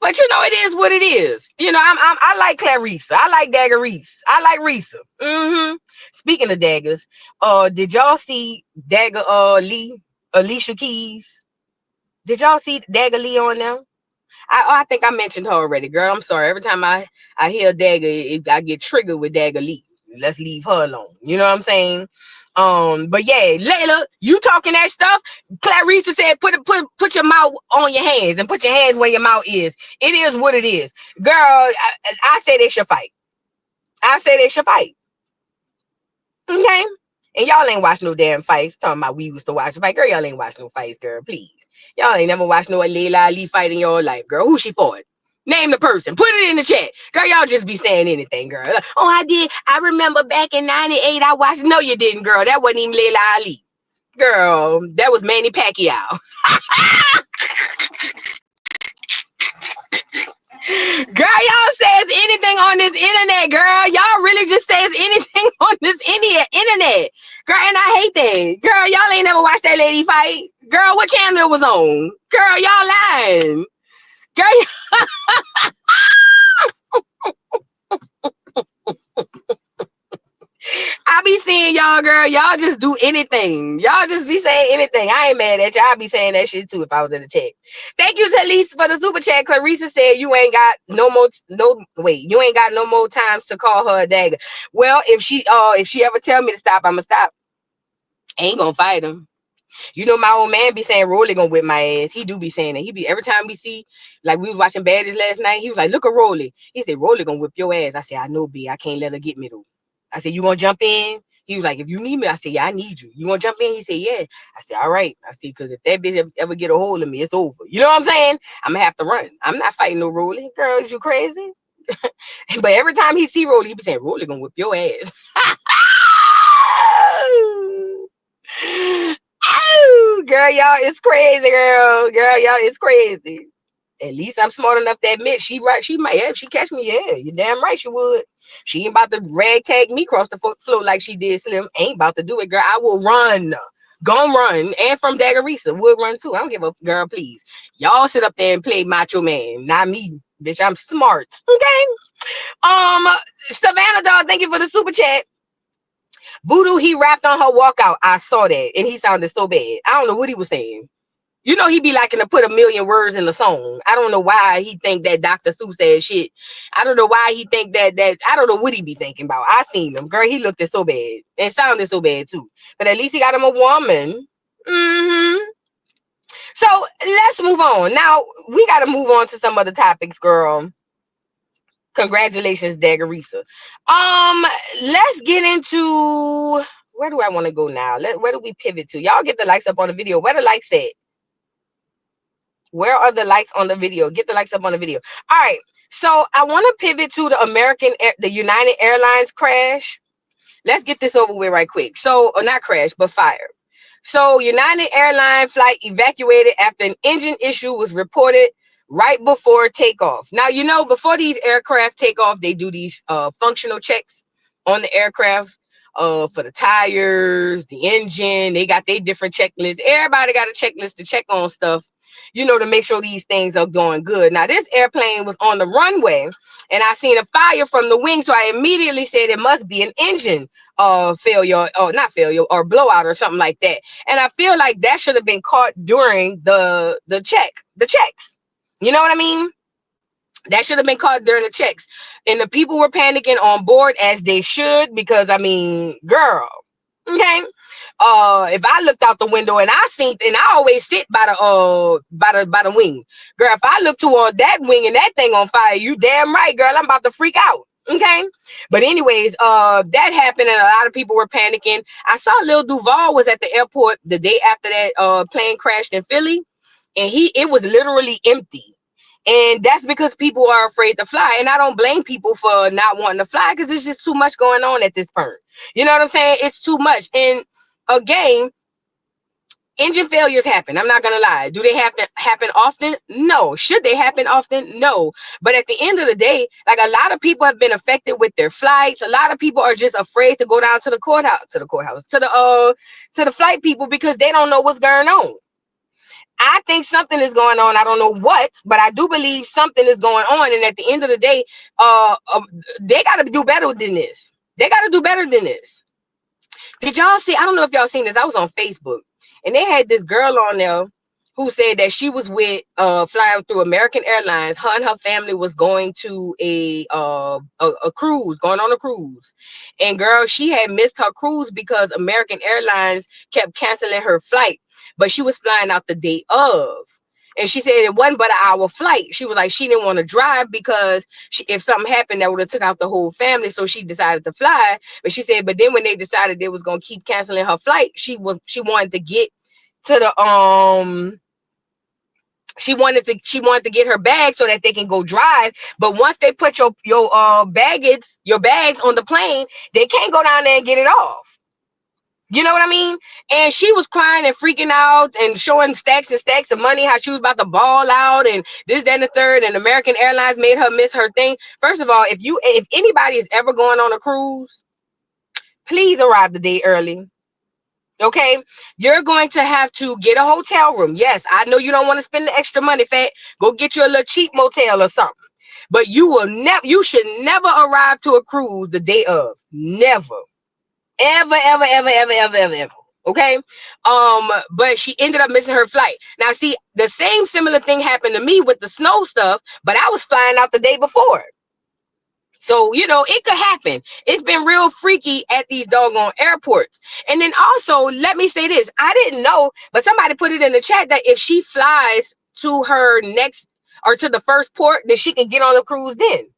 A: But you know, it is what it is. You know, I like Claressa. I like Dagger Reese. I like Risa. Speaking of daggers, did y'all see Dagger Alicia Keys? Did y'all see Dagger Lee on there? I think I mentioned her already, girl. I'm sorry. Every time I hear Dagger, I get triggered with Dagger Lee. Let's leave her alone. You know what I'm saying? But yeah, Layla, you talking that stuff. Claressa said, put your mouth on your hands and put your hands where your mouth is. It is what it is. Girl, I say they should fight. I say they should fight. Okay? And y'all ain't watch no damn fights. Talking about we used to watch the fight. Girl, y'all ain't watch no fights, girl. Please. Y'all ain't never watched no Layla Ali fight in your life, girl. Who she fought? Name the person. Put it in the chat. Girl, y'all just be saying anything, girl. Oh, I did. I remember back in 98, I watched. No, you didn't, girl. That wasn't even Layla Ali. Girl, that was Manny Pacquiao. Girl, y'all says anything on this internet, girl. Y'all really just says anything on this internet. Girl, and I hate that. Girl, y'all ain't never watched that lady fight. Girl, what channel it was on? Girl, y'all lying. Girl, I be seeing y'all, girl. Y'all just do anything. Y'all just be saying anything. I ain't mad at you. I be saying that shit too if I was in the chat. Thank you, Talise, for the super chat. Claressa said you ain't got no more. You ain't got no more times to call her a dagger. Well, if she ever tell me to stop, I'ma stop. Ain't gonna fight him. You know, my old man be saying Rolly gonna whip my ass. He do be saying that. He be every time we see, like we was watching Baddies last night. He was like, "Look at Rolly." He said, "Rolly gonna whip your ass." I said, "I know, B. I can't let her get me though." I said, "You gonna jump in?" He was like, "If you need me," I said, "Yeah, I need you. You gonna jump in?" He said, "Yeah." I said, "All right." I said, "Because if that bitch ever get a hold of me, it's over." You know what I'm saying? I'm gonna have to run. I'm not fighting no Rolly. Girl, is you crazy? But every time he see Rolly, he be saying, "Rolly gonna whip your ass." Oh, girl, y'all, it's crazy, girl. Girl, y'all, it's crazy. At least I'm smart enough to admit she right. She might, yeah, if she catch me, yeah, you damn right she would. She ain't about to rag tag me across the floor like she did Slim. Ain't about to do it, girl. I will run. Gon' run. And from Dagarisa would run too. I don't give a girl, please. Y'all sit up there and play macho man. Not me. Bitch, I'm smart. Okay. Savannah dog, thank you for the super chat. Voodoo, he rapped on her walkout. I saw that. And he sounded so bad. I don't know what he was saying. You know, he be liking to put a million words in the song. I don't know why he think that Dr. Seuss said shit. I don't know why he think that I don't know what he be thinking about. I seen him. Girl, he looked so bad. And sounded so bad too. But at least he got him a woman. So let's move on. Now, we got to move on to some other topics, girl. Congratulations, Dagarisa. Let's get into, where do I want to go now? Where do we pivot to? Y'all get the likes up on the video. Where the likes at? Where are the likes on the video? Get the likes up on the video. All right. So I want to pivot to the United Airlines crash. Let's get this over with right quick. So, or not crash, but fire. So United Airlines flight evacuated after an engine issue was reported right before takeoff. Now, you know, before these aircraft take off, they do these functional checks on the aircraft for the tires, the engine. They got their different checklists. Everybody got a checklist to check on stuff, you know, to make sure these things are going good. Now, this airplane was on the runway, and I seen a fire from the wing, so I immediately said it must be an engine failure, or not failure, or blowout or something like that. And I feel like that should have been caught during the checks. You know what I mean? That should have been caught during the checks. And the people were panicking on board, as they should, because I mean, girl, okay. If I looked out the window and I seen, and I always sit by the wing, girl. If I look toward that wing and that thing on fire, you damn right, girl, I'm about to freak out. Okay. But anyways, that happened and a lot of people were panicking. I saw Lil Duval was at the airport the day after that plane crashed in Philly, and it was literally empty. And that's because people are afraid to fly. And I don't blame people for not wanting to fly, because there's just too much going on at this point. You know what I'm saying? It's too much. And again, engine failures happen. I'm not gonna lie. Do they happen often? No. Should they happen often? No. But at the end of the day, like, a lot of people have been affected with their flights. A lot of people are just afraid to go down to the flight people, because they don't know what's going on. I think something is going on. I don't know what, but I do believe something is going on. And at the end of the day, they got to do better than this. They got to do better than this. Did y'all see? I don't know if y'all seen this. I was on Facebook, and they had this girl on there who said that she was with flying through American Airlines. Her and her family was going to a cruise, going on a cruise. And girl, she had missed her cruise because American Airlines kept canceling her flight. But she was flying out the day of. And she said it wasn't but an hour flight. She was like, she didn't want to drive because if something happened, that would have took out the whole family. So she decided to fly. But she said, but then when they decided they was going to keep canceling her flight, she wanted to get to the she wanted to get her bag so that they can go drive. But once they put your bags on the plane, they can't go down there and get it off. You know what I mean? And she was crying and freaking out and showing stacks and stacks of money, how she was about to ball out and this, that, and the third. And American Airlines made her miss her thing. First of all, if anybody is ever going on a cruise, please arrive the day early. Okay, you're going to have to get a hotel room. Yes, I know you don't want to spend the extra money, Fat. Go get you a little cheap motel or something. But you should never arrive to a cruise the day of. Never. Ever, ever, ever, ever, ever, ever, ever. Okay. But she ended up missing her flight. Now, see, the same similar thing happened to me with the snow stuff, but I was flying out the day before. So, it could happen. It's been real freaky at these doggone airports. And then also, let me say this. I didn't know, but somebody put it in the chat that if she flies to her next or to the first port, then she can get on the cruise then.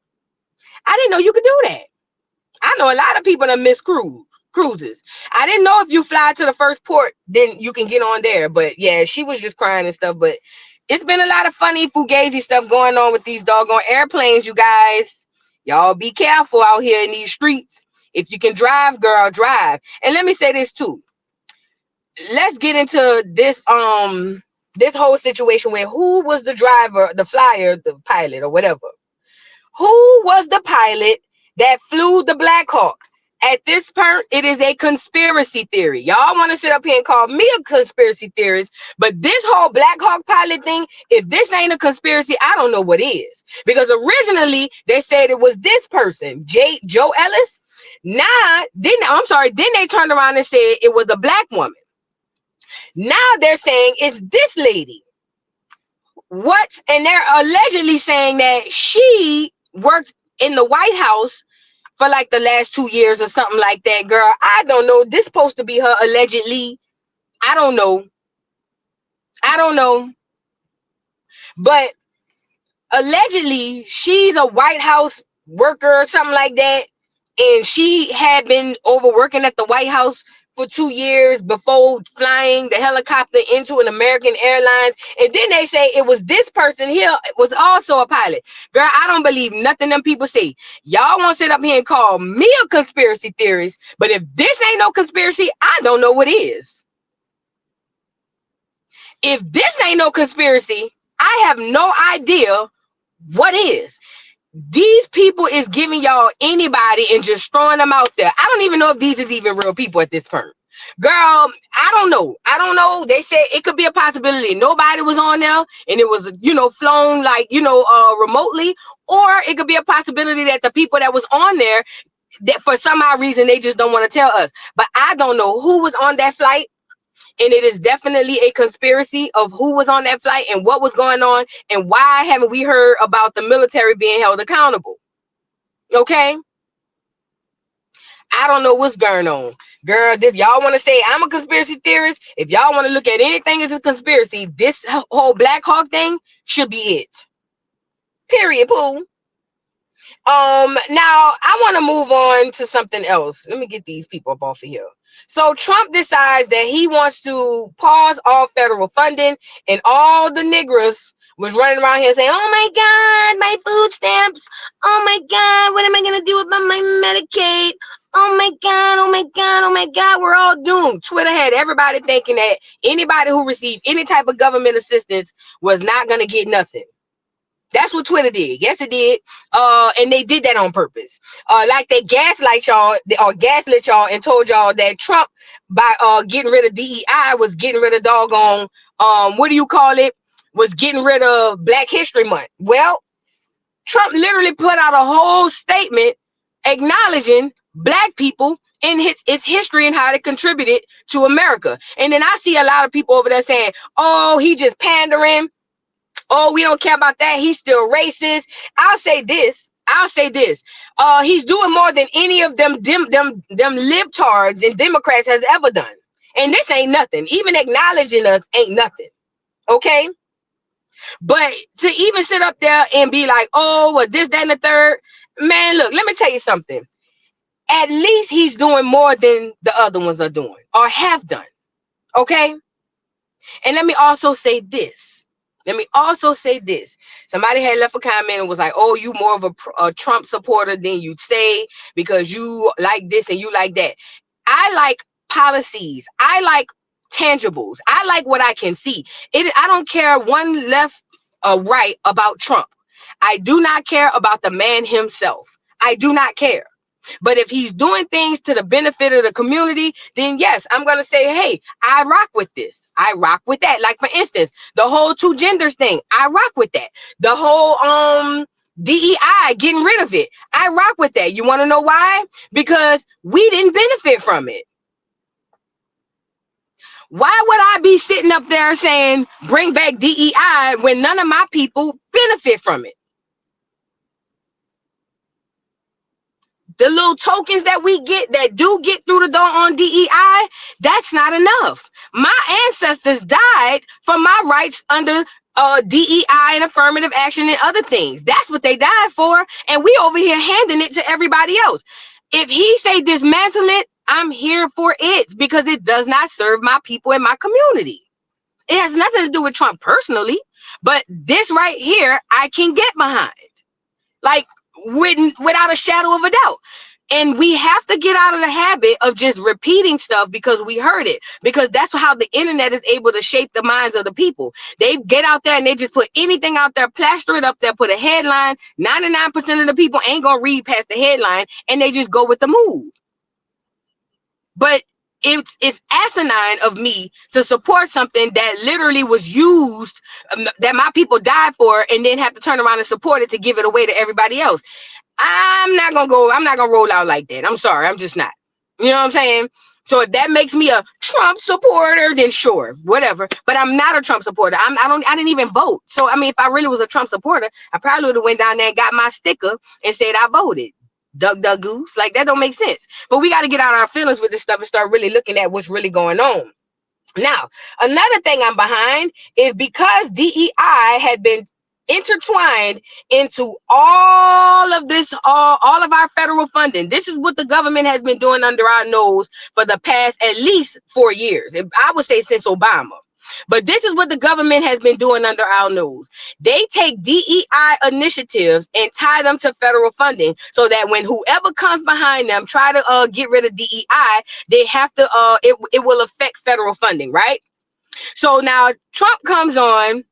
A: I didn't know you could do that. I know a lot of people that miss cruises. I didn't know if you fly to the first port, then you can get on there. But yeah, she was just crying and stuff. But it's been a lot of funny fugazi stuff going on with these doggone airplanes, you guys. Y'all be careful out here in these streets. If you can drive, girl, drive. And let me say this too. Let's get into this this whole situation where who was the driver, the flyer, the pilot, or whatever. Who was the pilot that flew the BlackHawk? At this point, it is a conspiracy theory. Y'all want to sit up here and call me a conspiracy theorist, but this whole BlackHawk pilot thing, if this ain't a conspiracy, I don't know what is. Because originally they said it was this person, Joe Ellis. Then they turned around and said it was a black woman. Now they're saying it's this lady. What? And they're allegedly saying that she worked in the White House for like the last 2 years or something like that, girl. I don't know. This supposed to be her allegedly. I don't know. But allegedly, she's a White House worker or something like that. And she had been overworking at the White House for 2 years before flying the helicopter into an American Airlines. And then they say it was this person here was also a pilot. Girl, I don't believe nothing them people say. Y'all want to sit up here and call me a conspiracy theorist, but if this ain't no conspiracy, I don't know what is. If this ain't no conspiracy, I have no idea what is. These people is giving y'all anybody and just throwing them out there. I don't even know if these is even real people at this point. Girl, I don't know. They said it could be a possibility nobody was on there and it was, flown like, remotely. Or it could be a possibility that the people that was on there, that for some odd reason, they just don't want to tell us. But I don't know who was on that flight. And it is definitely a conspiracy of who was on that flight and what was going on and why haven't we heard about the military being held accountable? Okay? I don't know what's going on. Girl, if y'all want to say I'm a conspiracy theorist, if y'all want to look at anything as a conspiracy, this whole BlackHawk thing should be it. Period, Pooh. Now I want to move on to something else. Let me get these people up off of here. So Trump decides that he wants to pause all federal funding, and all the niggers was running around here saying, oh my God, my food stamps. Oh my God, what am I going to do about my Medicaid? Oh my God, oh my God, oh my God, we're all doomed. Twitter had everybody thinking that anybody who received any type of government assistance was not going to get nothing. That's what Twitter did. Yes, it did. And they did that on purpose. Like they gaslit y'all and told y'all that Trump, by getting rid of DEI, was getting rid of doggone, was getting rid of Black History Month. Well, Trump literally put out a whole statement acknowledging Black people in its history and how they contributed to America. And then I see a lot of people over there saying, oh, he just pandering. Oh, we don't care about that. He's still racist. I'll say this. He's doing more than any of them libtards and Democrats has ever done. And this ain't nothing. Even acknowledging us ain't nothing. Okay? But to even sit up there and be like, oh, well, this, that, and the third. Man, look, let me tell you something. At least he's doing more than the other ones are doing or have done. Okay? And let me also say this. Somebody had left a comment and was like, oh, you more of a Trump supporter than you'd say because you like this and you like that. I like policies. I like tangibles. I like what I can see. I don't care one left or right about Trump. I do not care about the man himself. I do not care. But if he's doing things to the benefit of the community, then yes, I'm going to say, hey, I rock with this. I rock with that. Like, for instance, the whole 2 genders thing, I rock with that. The whole DEI, getting rid of it, I rock with that. You want to know why? Because we didn't benefit from it. Why would I be sitting up there saying bring back DEI when none of my people benefit from it? The little tokens that we get that do get through the door on DEI, that's not enough. My ancestors died for my rights under DEI and affirmative action and other things. That's what they died for. And we over here handing it to everybody else. If he say dismantle it, I'm here for it because it does not serve my people and my community. It has nothing to do with Trump personally, but this right here, I can get behind. Like, without a shadow of a doubt. And we have to get out of the habit of just repeating stuff because we heard it, because that's how the internet is able to shape the minds of the people. They get out there and they just put anything out there, plaster it up there, put a headline. 99% of the people ain't gonna read past the headline, and they just go with the move. But it's asinine of me to support something that literally was used, that my people died for, and then have to turn around and support it to give it away to everybody else. I'm not gonna roll out like that. I'm sorry, I'm just not. You know what I'm saying? So if that makes me a Trump supporter, then sure, whatever. But I'm not a Trump supporter. I didn't even vote. So I mean, if I really was a Trump supporter, I probably would have went down there and got my sticker and said I voted. Duck goose, like that don't make sense. But we got to get out our feelings with this stuff and start really looking at what's really going on. Now, another thing I'm behind is because DEI had been intertwined into all of this, all of our federal funding. This is what the government has been doing under our nose for the past at least 4 years. I would say since Obama. But this is what the government has been doing under our nose. They take DEI initiatives and tie them to federal funding so that when whoever comes behind them try to get rid of DEI, they have to it will affect federal funding, right? So now Trump comes on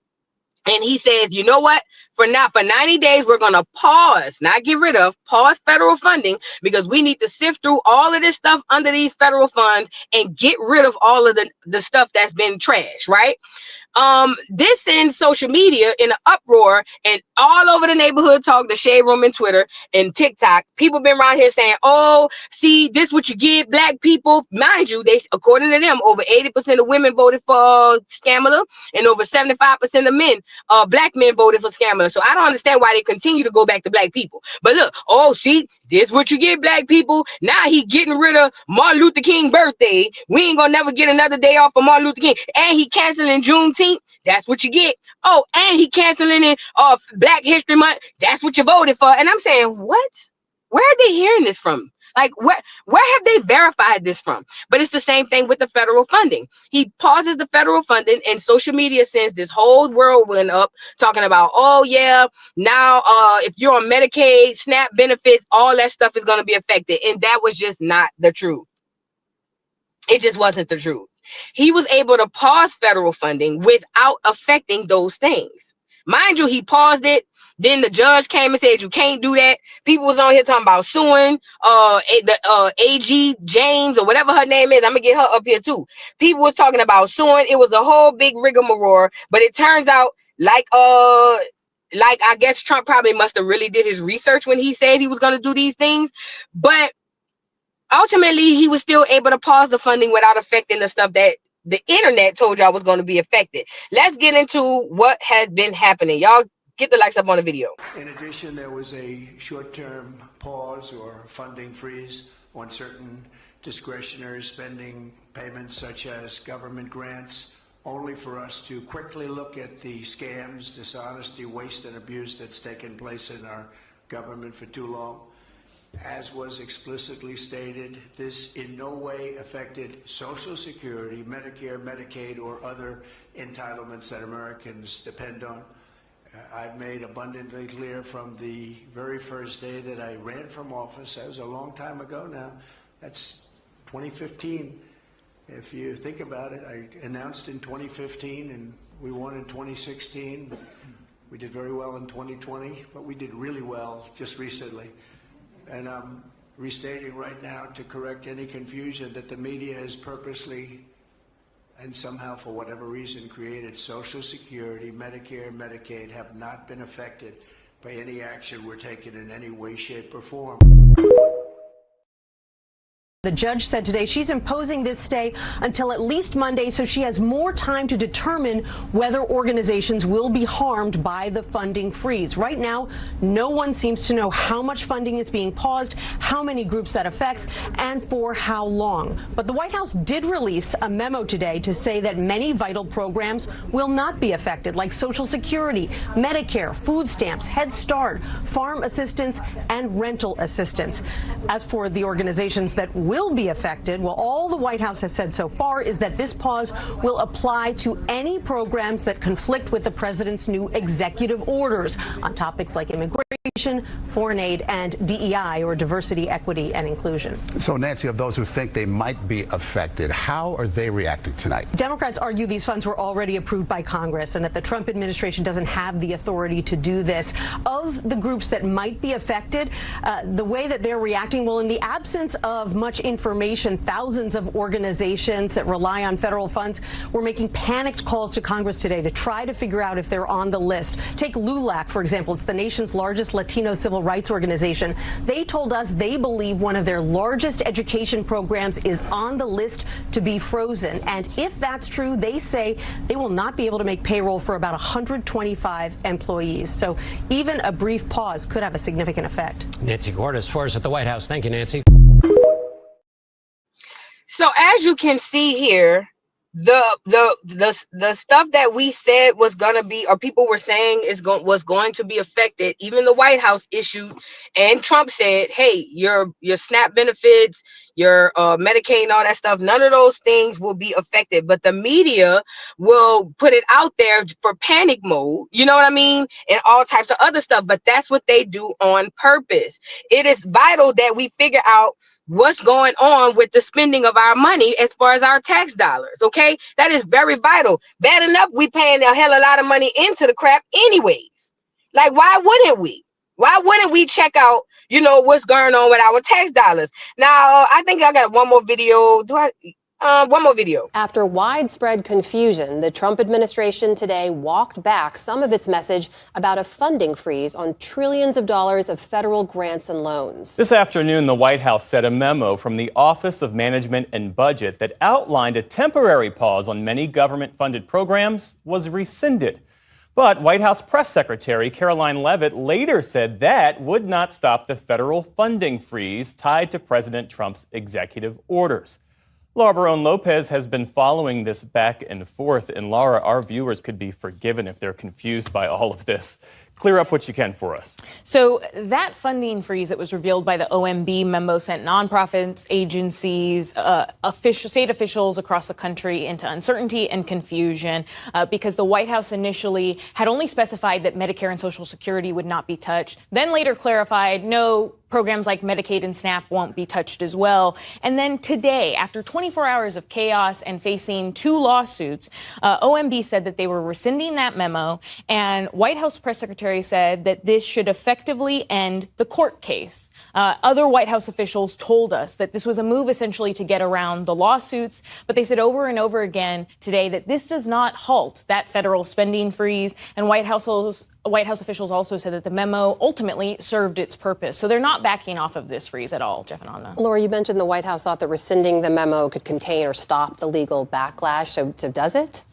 A: and he says, you know what? For 90 days, we're going to pause, not get rid of, pause federal funding, because we need to sift through all of this stuff under these federal funds and get rid of all of the stuff that's been trash, right? This sends social media in an uproar, and all over the neighborhood talk, the shade room and Twitter and TikTok, people been around here saying, oh, see, this what you get, black people. Mind you, they, according to them, over 80% of women voted for Scamala, and over 75% of men, black men voted for Scamala. So I don't understand why they continue to go back to black people. But look, oh, see, this what you get, black people. Now he getting rid of Martin Luther King birthday. We ain't gonna never get another day off for Martin Luther King. And he canceling Juneteenth. That's what you get. Oh, and he canceling it Black History Month. That's what you voted for. And I'm saying, what? Where are they hearing this from? Like, where have they verified this from? But it's the same thing with the federal funding. He pauses the federal funding, and social media sends this whole whirlwind up talking about, oh yeah, now if you're on Medicaid, SNAP benefits, all that stuff is going to be affected. And that was just not the truth. It just wasn't the truth. He was able to pause federal funding without affecting those things. Mind you, he paused it. Then the judge came and said, you can't do that. People was on here talking about suing the AG James or whatever her name is. I'm gonna get her up here too. People was talking about suing. It was a whole big rigmarole. But it turns out, like I guess Trump probably must have really did his research when he said he was gonna do these things. But ultimately, he was still able to pause the funding without affecting the stuff that the internet told y'all was going to be affected. Let's get into what has been happening. Y'all get the likes up on the video.
I: In addition, there was a short-term pause or funding freeze on certain discretionary spending payments, such as government grants, only for us to quickly look at the scams, dishonesty, waste, and abuse that's taken place in our government for too long. As was explicitly stated, this in no way affected Social Security, Medicare, Medicaid, or other entitlements that Americans depend on. I've made abundantly clear from the very first day that I ran from office. That was a long time ago now. That's 2015. If you think about it, I announced in 2015 and we won in 2016. We did very well in 2020, but we did really well just recently. And restating right now to correct any confusion that the media has purposely and somehow, for whatever reason, created Social Security, Medicare, Medicaid have not been affected by any action we're taking in any way, shape, or form.
J: The judge said today she's imposing this stay until at least Monday, so she has more time to determine whether organizations will be harmed by the funding freeze. Right now, no one seems to know how much funding is being paused, how many groups that affects, and for how long. But the White House did release a memo today to say that many vital programs will not be affected, like Social Security, Medicare, food stamps, Head Start, farm assistance, and rental assistance. As for the organizations that will be affected, well, all the White House has said so far is that this pause will apply to any programs that conflict with the president's new executive orders on topics like immigration, foreign aid, and DEI, or diversity, equity, and inclusion.
K: So, Nancy, of those who think they might be affected, how are they reacting tonight?
J: Democrats argue these funds were already approved by Congress and that the Trump administration doesn't have the authority to do this. Of the groups that might be affected, the way that they're reacting, well, in the absence of much information, thousands of organizations that rely on federal funds were making panicked calls to Congress today to try to figure out if they're on the list. Take LULAC, for example. It's the nation's largest Latino civil rights organization. They told us they believe one of their largest education programs is on the list to be frozen. And if that's true, they say they will not be able to make payroll for about 125 employees. So even a brief pause could have a significant effect.
L: Nancy Cordes for us at the White House. Thank you, Nancy.
A: So as you can see here, the stuff that we said was gonna be, or people were saying was going to be affected, even the White House issued, and Trump said, hey, your SNAP benefits, your Medicaid and all that stuff, none of those things will be affected, but the media will put it out there for panic mode, you know what I mean, and all types of other stuff. But that's what they do on purpose. It is vital that we figure out what's going on with the spending of our money as far as our tax dollars. Okay, that is very vital. Bad enough we paying a hell of a lot of money into the crap anyways. Like, why wouldn't we? Why wouldn't we check out, you know, what's going on with our tax dollars? Now, I think I got one more video. One more video.
M: After widespread confusion, the Trump administration today walked back some of its message about a funding freeze on trillions of dollars of federal grants and loans.
N: This afternoon, the White House said a memo from the Office of Management and Budget that outlined a temporary pause on many government-funded programs was rescinded. But White House Press Secretary Caroline Leavitt later said that would not stop the federal funding freeze tied to President Trump's executive orders. Laura Barone-Lopez has been following this back and forth. And Laura, our viewers could be forgiven if they're confused by all of this. Clear up what you can for us.
O: So that funding freeze that was revealed by the OMB memo sent nonprofits, agencies, state officials across the country into uncertainty and confusion because the White House initially had only specified that Medicare and Social Security would not be touched, then later clarified, no, programs like Medicaid and SNAP won't be touched as well. And then today, after 24 hours of chaos and facing 2 lawsuits, OMB said that they were rescinding that memo, and White House Press Secretary said that this should effectively end the court case. Other White House officials told us that this was a move essentially to get around the lawsuits, but they said over and over again today that this does not halt that federal spending freeze, and White House officials also said that the memo ultimately served its purpose. So they're not backing off of this freeze at all, Jeff and Anna.
M: Laura, you mentioned the White House thought that rescinding the memo could contain or stop the legal backlash. So does it?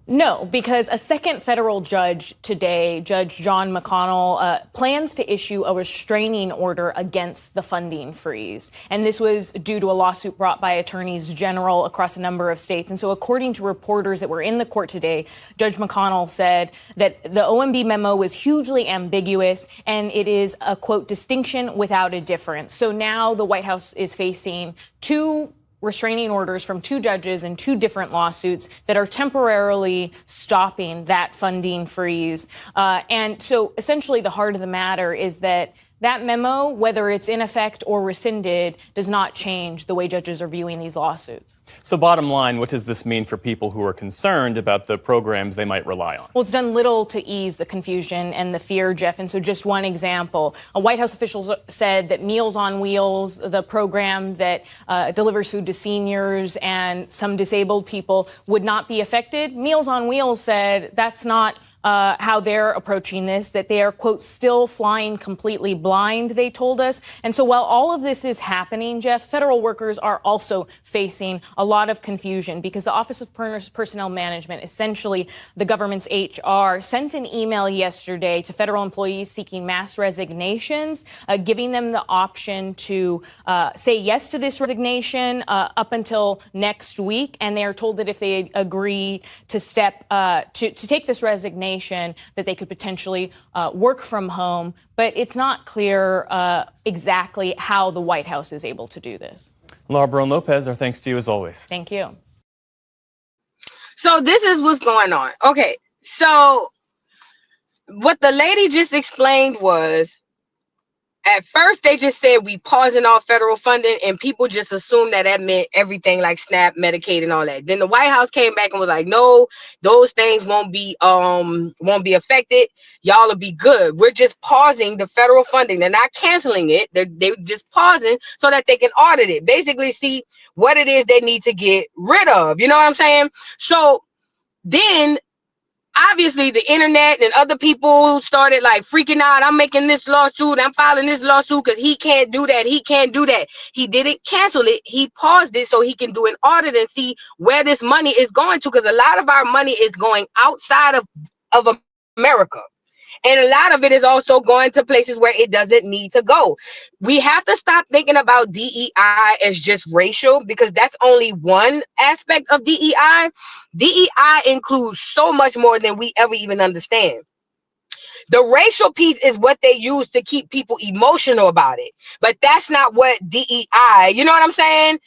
O: No, because a second federal judge today, Judge John McConnell, plans to issue a restraining order against the funding freeze. And this was due to a lawsuit brought by attorneys general across a number of states. And so according to reporters that were in the court today, Judge McConnell said that the OMB memo was hugely ambiguous and it is a, quote, distinction without a difference. So now the White House is facing 2 restraining orders from 2 judges in 2 different lawsuits that are temporarily stopping that funding freeze. And so essentially the heart of the matter is that That memo, whether it's in effect or rescinded, does not change the way judges are viewing these lawsuits.
N: So bottom line, what does this mean for people who are concerned about the programs they might rely on?
O: Well, it's done little to ease the confusion and the fear, Jeff. And so just one example, White House officials said that Meals on Wheels, the program that delivers food to seniors and some disabled people, would not be affected. Meals on Wheels said that's not how they're approaching this, that they are, quote, still flying completely blind, they told us. And so while all of this is happening, Jeff, federal workers are also facing a lot of confusion because the Office of Personnel Management, essentially the government's HR, sent an email yesterday to federal employees seeking mass resignations, giving them the option to say yes to this resignation up until next week. And they are told that if they agree to to take this resignation, that they could potentially work from home. But it's not clear exactly how the White House is able to do this.
N: Laura Barone-Lopez, our thanks to you as always.
O: Thank you.
A: So this is what's going on. Okay, so what the lady just explained was, at first they just said we pausing all federal funding, and people just assumed that meant everything like SNAP, Medicaid, and all that. Then the White House came back and was like, no, those things won't be affected. Y'all will be good. We're just pausing the federal funding. They're not canceling it. They're just pausing so that they can audit it. Basically see what it is they need to get rid of. You know what I'm saying? So then obviously the internet and other people started like freaking out. I'm making this lawsuit. I'm filing this lawsuit because he can't do that. He can't do that. He didn't cancel it. He paused it so he can do an audit and see where this money is going to, because a lot of our money is going outside of America. And a lot of it is also going to places where it doesn't need to go. We have to stop thinking about DEI as just racial, because that's only one aspect of DEI. DEI includes so much more than we ever even understand. The racial piece is what they use to keep people emotional about it. But that's not what DEI, you know what I'm saying?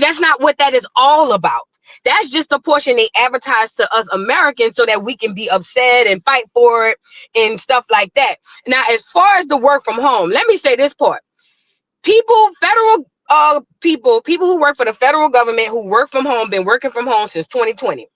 A: That's not what that is all about. That's just the portion they advertise to us Americans so that we can be upset and fight for it and stuff like that. Now, as far as the work from home, let me say this part. People who work for the federal government who work from home, been working from home since 2020.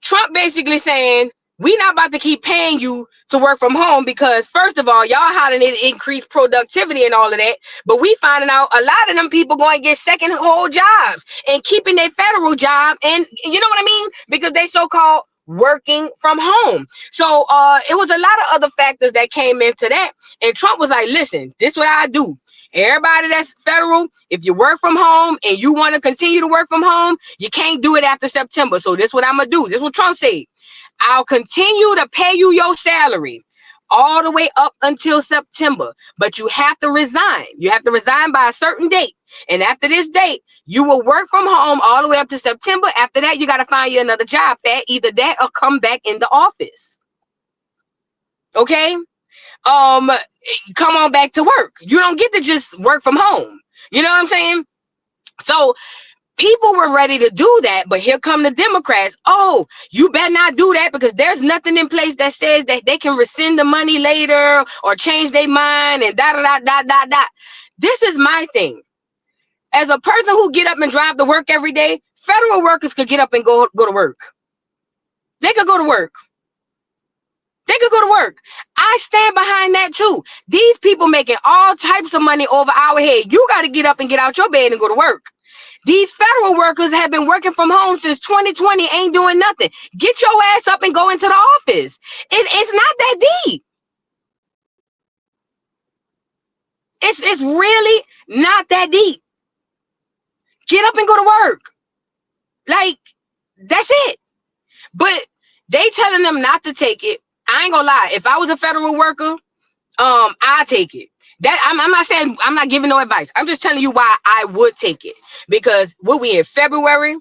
A: Trump basically saying, we're not about to keep paying you to work from home because, first of all, y'all hollering it increase productivity and all of that. But we finding out a lot of them people going to get second whole jobs and keeping their federal job. And you know what I mean? Because they so-called working from home. So it was a lot of other factors that came into that. And Trump was like, listen, this is what I do. Everybody that's federal, if you work from home and you want to continue to work from home, you can't do it after September. So this is what I'm going to do. This is what Trump said. I'll continue to pay you your salary all the way up until September, but you have to resign. You have to resign by a certain date. And after this date, you will work from home all the way up to September. After that, you got to find you another job, either that or come back in the office. Okay? Come on back to work. You don't get to just work from home. You know what I'm saying? So people were ready to do that, but here come the Democrats. Oh, you better not do that because there's nothing in place that says that they can rescind the money later or change their mind and da. This is my thing. As a person who get up and drive to work every day, federal workers could get up and go to work. They could go to work. They could go to work. I stand behind that too. These people making all types of money over our head. You got to get up and get out your bed and go to work. These federal workers have been working from home since 2020, ain't doing nothing. Get your ass up and go into the office. It's not that deep. It's really not that deep. Get up and go to work. Like, that's it. But they telling them not to take it. I ain't gonna lie. If I was a federal worker, I'd take it. That I'm not saying, I'm not giving no advice. I'm just telling you why I would take it. Because what we in February,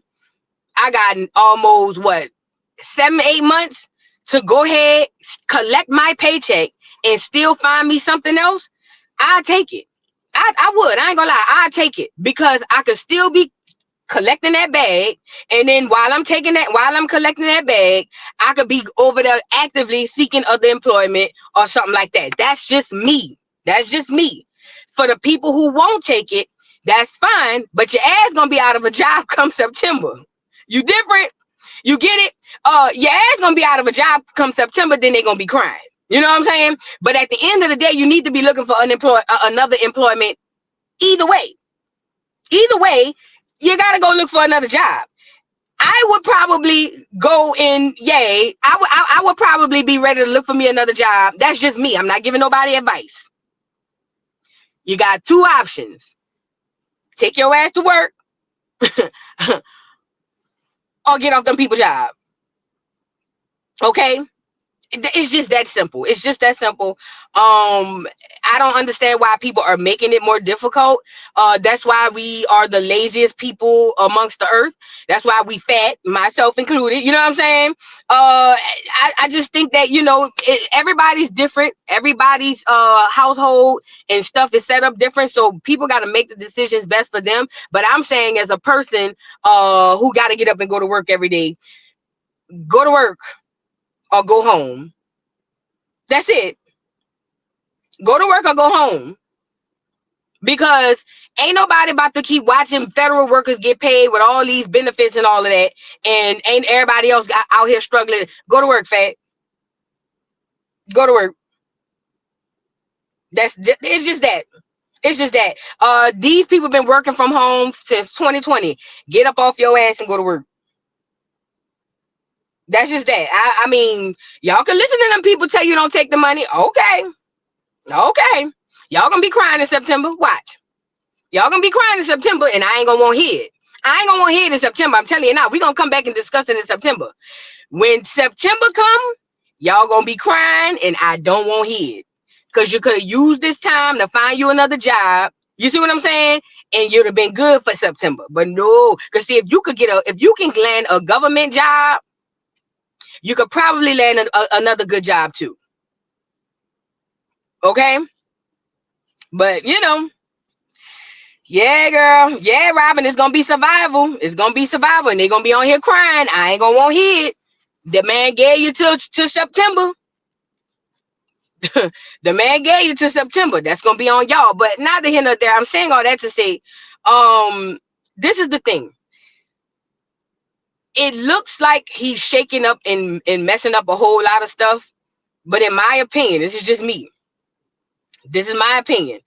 A: I got almost 7-8 months to go ahead, collect my paycheck and still find me something else. I'd take it. I would. I ain't gonna lie. I'd take it because I could still be collecting that bag, and then while I'm collecting that bag, I could be over there actively seeking other employment or something like that. That's just me. That's just me. For the people who won't take it, that's fine, but your ass gonna be out of a job come September. You different? You get it? Your ass gonna be out of a job come September, then they gonna be crying. You know what I'm saying? But at the end of the day, you need to be looking for another employment. Either way, you gotta go look for another job. I would probably go in. I would probably be ready to look for me another job. That's just me. I'm not giving nobody advice. You got two options: take your ass to work, or get off them people's job. Okay. It's just that simple. It's just that simple. I don't understand why people are making it more difficult. That's why we are the laziest people amongst the earth. That's why we fat, myself included. You know what I'm saying? I just think that, everybody's different. Everybody's household and stuff is set up different. So people got to make the decisions best for them. But I'm saying, as a person who got to get up and go to work every day, go to work or go home. That's it. Go to work or go home. Because ain't nobody about to keep watching federal workers get paid with all these benefits and all of that, and ain't everybody else out here struggling. Go to work, fat. Go to work. It's just that. It's just that. These people been working from home since 2020. Get up off your ass and go to work. That's just that. I mean, y'all can listen to them people tell you don't take the money. Okay. Y'all gonna be crying in September. Watch. Y'all gonna be crying in September, and I ain't gonna want to hear it. I ain't gonna want to hear it in September. I'm telling you now. We're gonna come back and discuss it in September. When September come, y'all gonna be crying, and I don't want to hear it. Because you could have used this time to find you another job. You see what I'm saying? And you'd have been good for September. But no, because see, if you can land a government job, you could probably land another good job too. Okay? But yeah, girl. Yeah, Robin, it's gonna be survival. It's gonna be survival, and they're gonna be on here crying. I ain't gonna want to hear it. The man gave you to September. The man gave you to September. That's gonna be on y'all. But neither here nor there. I'm saying all that to say, this is the thing. It looks like he's shaking up and messing up a whole lot of stuff. But in my opinion, this is just me. This is my opinion.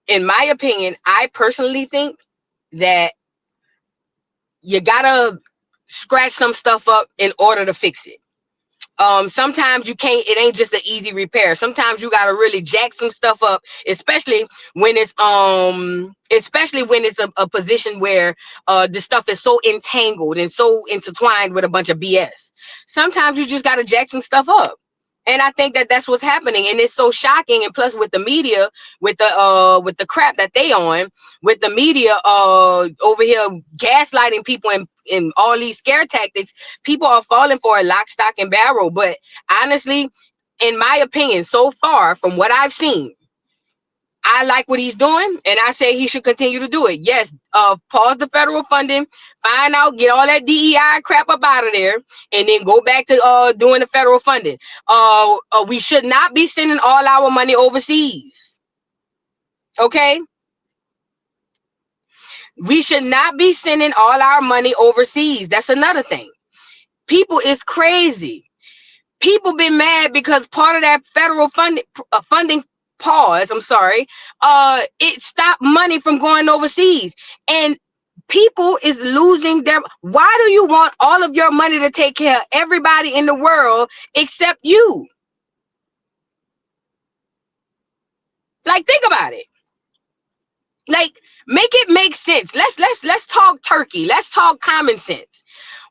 A: In my opinion, I personally think that you gotta scratch some stuff up in order to fix it. Sometimes you can't, it ain't just an easy repair. Sometimes you gotta really jack some stuff up, especially when it's a position where the stuff is so entangled and so intertwined with a bunch of BS. Sometimes you just gotta jack some stuff up. And I think that that's what's happening, and it's so shocking. And plus, with the media, with the crap that they on, with the media over here gaslighting people and all these scare tactics, people are falling for a lock, stock, and barrel. But honestly, in my opinion, so far from what I've seen, I like what he's doing, and I say he should continue to do it. Yes, pause the federal funding, find out, get all that DEI crap up out of there, and then go back to doing the federal funding. We should not be sending all our money overseas. Okay? We should not be sending all our money overseas. That's another thing. People is crazy. People been mad because part of that federal funding pause, it stopped money from going overseas, and people is losing their. Why do you want all of your money to take care of everybody in the world except you? Like, think about it. Like, make it make sense. Let's talk turkey. Let's talk common sense.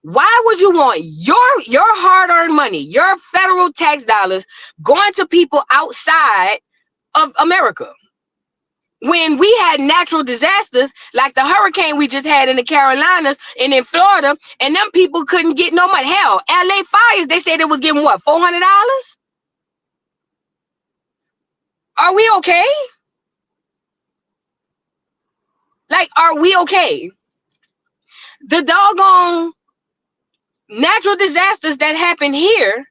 A: Why would you want your hard-earned money, your federal tax dollars, going to people outside of America? When we had natural disasters like the hurricane we just had in the Carolinas and in Florida, and them people couldn't get no money. Hell, LA fires, they said they was getting what, $400? Are we okay? Like, are we okay? The doggone natural disasters that happen here,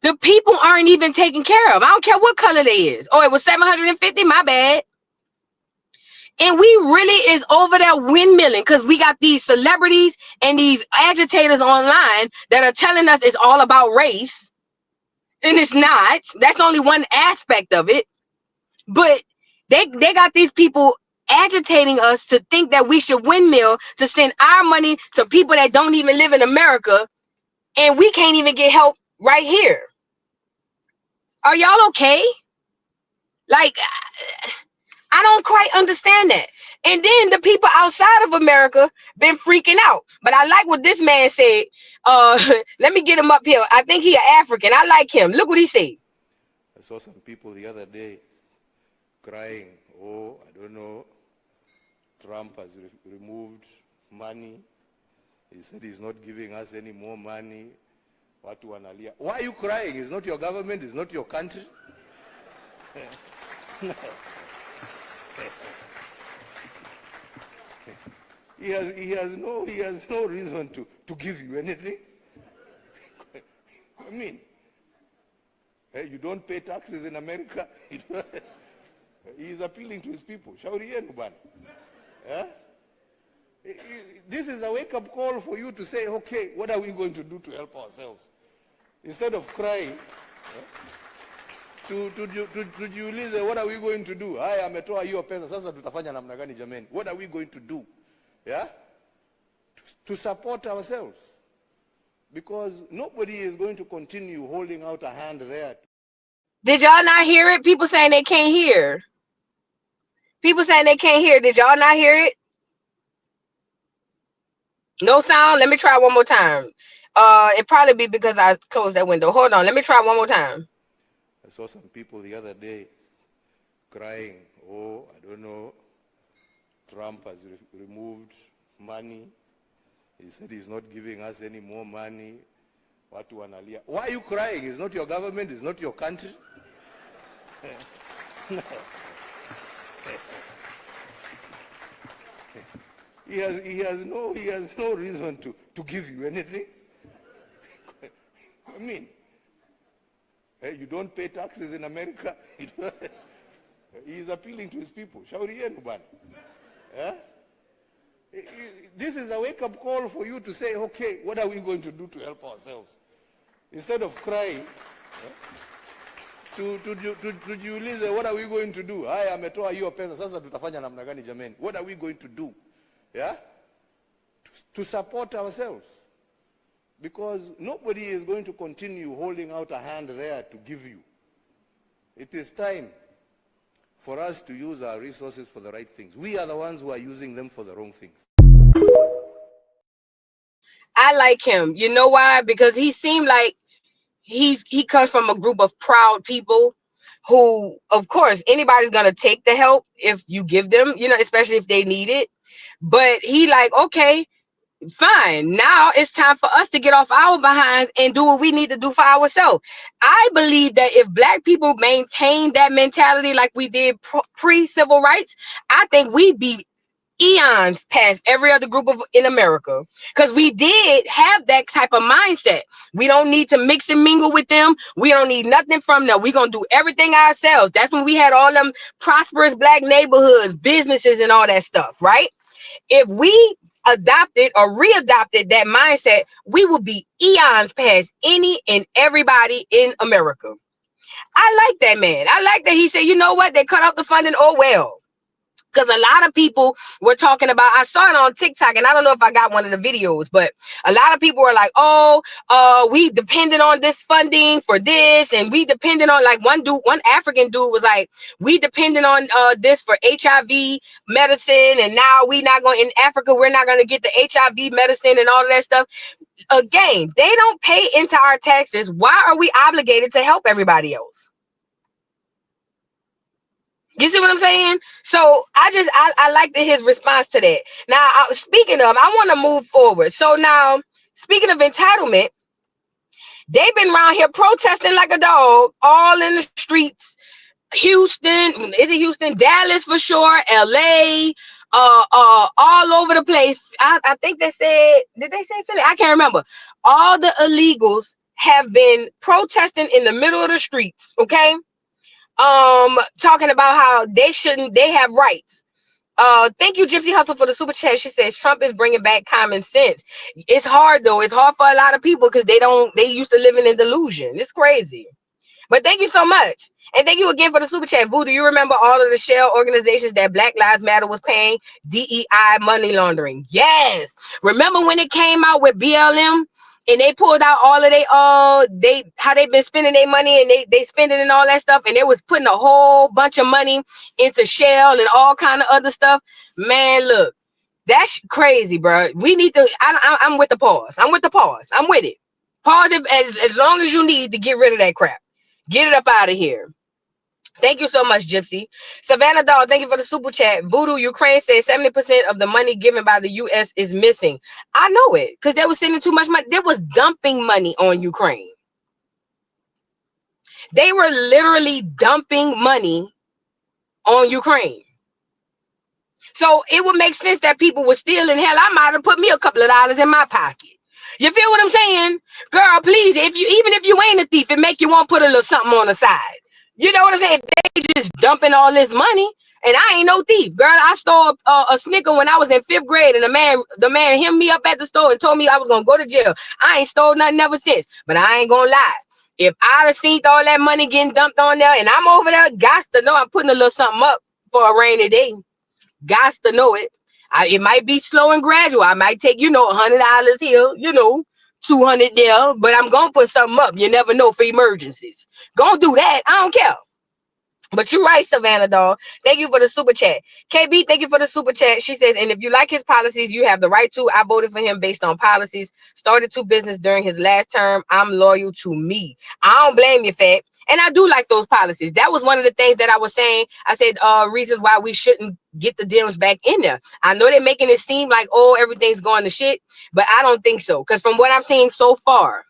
A: the people aren't even taken care of. I don't care what color they is. Oh, it was 750, my bad. And we really is over there windmilling because we got these celebrities and these agitators online that are telling us it's all about race. And it's not. That's only one aspect of it. But they got these people agitating us to think that we should windmill to send our money to people that don't even live in America, and we can't even get help right here. Are y'all okay? Like, I don't quite understand that. And then the people outside of America been freaking out. But I like what this man said. Let me get him up here. I think he an African. I like him. Look what he said.
P: I saw some people the other day crying, oh, I don't know, Trump has removed money. He said he's not giving us any more money. Why are you crying? It's not your government, it's not your country. He has no reason to give you anything. I mean, you don't pay taxes in America. He's appealing to his people. Shauri yenu bwana. This is a wake-up call for you to say, okay, what are we going to do to help ourselves? Instead of crying, tujiulize, what are we going to do? Haya ametoa hiyo pesa, sasa tutafanya namna gani jameni? What are we going to do? Yeah? To support ourselves. Because nobody is going to continue holding out a hand there.
A: Did y'all not hear it? People saying they can't hear. People saying they can't hear. Did y'all not hear it? No sound? Let me try one more time. It probably be because I closed that window. Hold on. Let me try one more time.
P: I saw some people the other day crying, oh, I don't know, Trump has removed money. He said he's not giving us any more money. Why are you crying? It's not your government, it's not your country. He has no reason to give you anything. I mean, you don't pay taxes in America. He's appealing to his people. Shauri yenu bwana. This is a wake-up call for you to say, okay, what are we going to do to help ourselves? Instead of crying, tujiulize, what are we going to do? Haya ametoa hiyo pesa, sasa tutafanya namna gani jameni? What are we going to do? Yeah? To support ourselves. Because nobody is going to continue holding out a hand there to give you. It is time for us to use our resources for the right things. We are the ones who are using them for the wrong things.
A: I like him. You know why? Because he seemed like he comes from a group of proud people who, of course, anybody's going to take the help if you give them, you know, especially if they need it. But he like, okay, fine. Now it's time for us to get off our behinds and do what we need to do for ourselves. I believe that if Black people maintain that mentality like we did pre-civil rights, I think we'd be eons past every other group in America, because we did have that type of mindset. We don't need to mix and mingle with them. We don't need nothing from them. We're gonna do everything ourselves. That's when we had all them prosperous Black neighborhoods, businesses, and all that stuff, right? If we adopted or readopted that mindset, we will be eons past any and everybody in America. I like that man. I like that he said, you know what, they cut off the funding. Oh well. Because a lot of people were talking about, I saw it on TikTok, and I don't know if I got one of the videos, but a lot of people were like, oh, we depended on this funding for this, and we depended on, like one African dude was like, we depended on this for HIV medicine, and now we not going, in Africa, we're not going to get the HIV medicine and all of that stuff. Again, they don't pay into our taxes. Why are we obligated to help everybody else? You see what I'm saying? So I like his response to that. Now, speaking of, I want to move forward. So now, speaking of entitlement, they've been around here protesting like a dog, all in the streets. Houston, is it Houston? Dallas for sure, LA, all over the place. I think they said, did they say Philly? I can't remember. All the illegals have been protesting in the middle of the streets, okay? Talking about how they have rights. Thank you, Gypsy Hustle, for the super chat. She says Trump is bringing back common sense. It's hard though. It's hard for a lot of people because they used to living in delusion. It's crazy. But thank you so much. And thank you again for the super chat. Voodoo, you remember all of the shell organizations that Black Lives Matter was paying DEI money laundering? Yes. Remember when it came out with BLM and they pulled out all of how they've been spending their money and they spending and all that stuff, and they was putting a whole bunch of money into shell and all kind of other stuff. Man, look, that's crazy, bro. We need to. I'm with the pause. I'm with the pause. I'm with it. Pause it as long as you need to get rid of that crap. Get it up out of here. Thank you so much, Gypsy. Savannah Doll, thank you for the super chat. Voodoo Ukraine says 70% of the money given by the U.S. is missing. I know it, because they were sending too much money. They was dumping money on Ukraine. They were literally dumping money on Ukraine. So it would make sense that people were stealing. Hell, I might have put me a couple of dollars in my pocket. You feel what I'm saying? Girl, please, even if you ain't a thief, it make you want to put a little something on the side. You know what I'm saying? They just dumping all this money, and I ain't no thief. Girl, I stole a Snicker when I was in 5th grade, and the man hit me up at the store and told me I was gonna go to jail. I ain't stole nothing ever since, but I ain't gonna lie. If I'd have seen all that money getting dumped on there, and I'm over there, gots to know I'm putting a little something up for a rainy day. Gots to know it. It might be slow and gradual. I might take, $100 here, 200 there, but I'm gonna put something up. You never know for emergencies. Gonna do that. I don't care. But you're right, Savannah Doll. Thank you for the super chat. KB, thank you for the super chat. She says, and if you like his policies, you have the right to. I voted for him based on policies. Started 2 business during his last term. I'm loyal to me. I don't blame you, Fat. And I do like those policies. That was one of the things that I was saying. I said, reasons why we shouldn't get the Dems back in there. I know they're making it seem like, oh, everything's going to shit, but I don't think so. Because from what I'm seeing so far,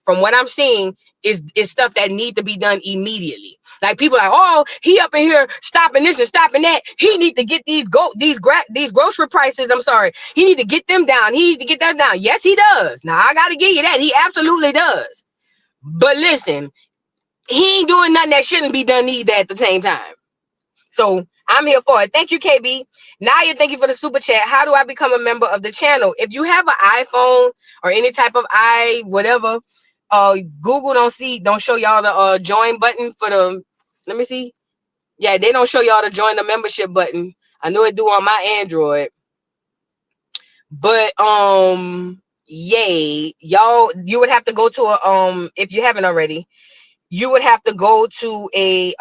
A: from what I'm seeing, is stuff that need to be done immediately. Like people like, oh, he up in here stopping this and stopping that. He need to get these grocery prices. I'm sorry. He need to get them down. He need to get that down. Yes, he does. Now I gotta give you that. He absolutely does. But listen, he ain't doing nothing that shouldn't be done either at the same time. So I'm here for it. Thank you, KB. Naya, thank you for the super chat. How do I become a member of the channel? If you have an iPhone or any type of whatever, Google don't show y'all the join button for the, let me see. Yeah, they don't show y'all the join the membership button. I know it do on my Android. But yay, y'all, you would have to go to a if you haven't already, you would have to go to a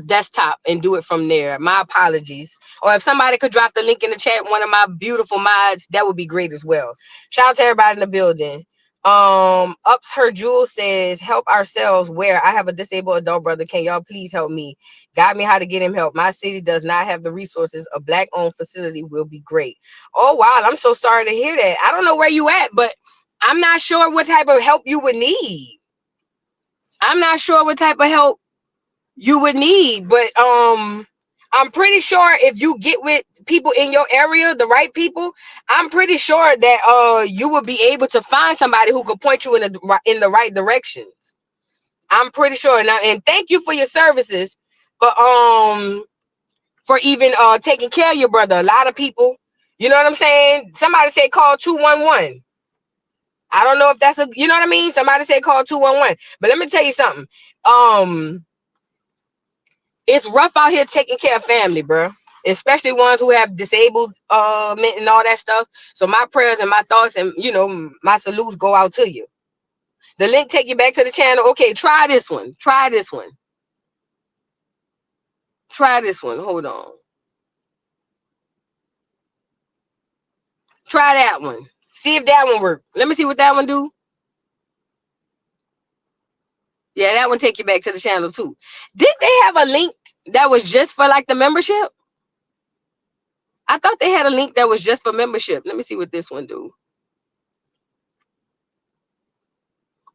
A: desktop and do it from there. My apologies. Or if somebody could drop the link in the chat, one of my beautiful mods, that would be great as well. Shout out to everybody in the building. Ups Her Jewel says, help ourselves where I have a disabled adult brother. Can y'all please help me? Guide me how to get him help. My city does not have the resources. A Black-owned facility will be great. Oh wow, I'm so sorry to hear that. I don't know where you at, but I'm not sure what type of help you would need. I'm not sure what type of help you would need, but I'm pretty sure if you get with people in your area, the right people, I'm pretty sure that you will be able to find somebody who could point you in the right directions. I'm pretty sure. And thank you for your services, but for even taking care of your brother. A lot of people, you know what I'm saying? Somebody said call 211. I don't know if that's you know what I mean? Somebody said call 211. But let me tell you something. It's rough out here taking care of family, bro. Especially ones who have disabled and all that stuff. So my prayers and my thoughts and my salutes go out to you. The link take you back to the channel. Okay, try this one. Try this one. Try this one. Hold on. Try that one. See if that one works. Let me see what that one do. Yeah, that one take you back to the channel too. Did they have a link that was just for like the membership? I thought they had a link that was just for membership. Let me see what this one do.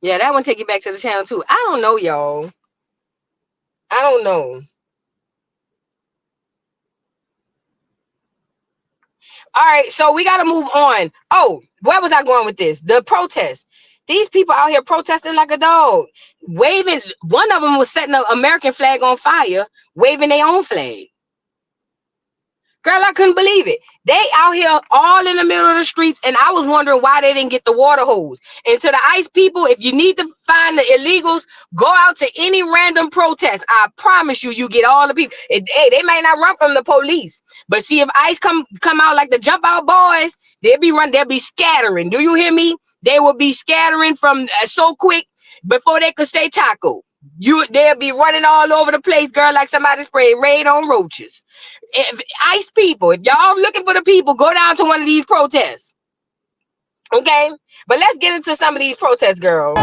A: Yeah, that one take you back to the channel too. I don't know, y'all. I don't know. All right, so we got to move on. Oh, where was I going with this? The protest. These people out here protesting like a dog, waving. One of them was setting an American flag on fire, waving their own flag. Girl, I couldn't believe it. They out here all in the middle of the streets, and I was wondering why they didn't get the water hose. And to the ICE people, if you need to find the illegals, go out to any random protest. I promise you, you get all the people. Hey, they may not run from the police, but see, if ICE come out like the jump out boys, they'll be scattering. Do you hear me? They will be scattering from so quick before they could say taco. They'll be running all over the place, girl, like somebody sprayed raid on roaches. If ICE people, if y'all looking for the people, go down to one of these protests. Okay? But let's get into some of these protests, girl.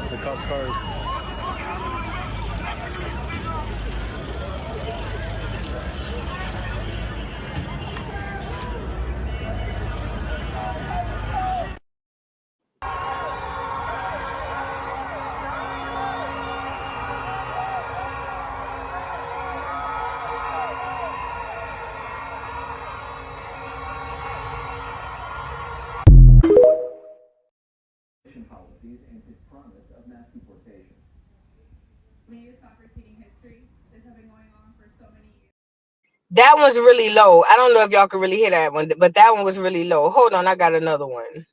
C: The cops' cars.
Q: Policies and his promise of mass deportation.
H: Will you stop repeating history? This has been going on for so many years.
A: That one's really low. I don't know if y'all can really hear that one, but that one was really low. Hold on, I got another one.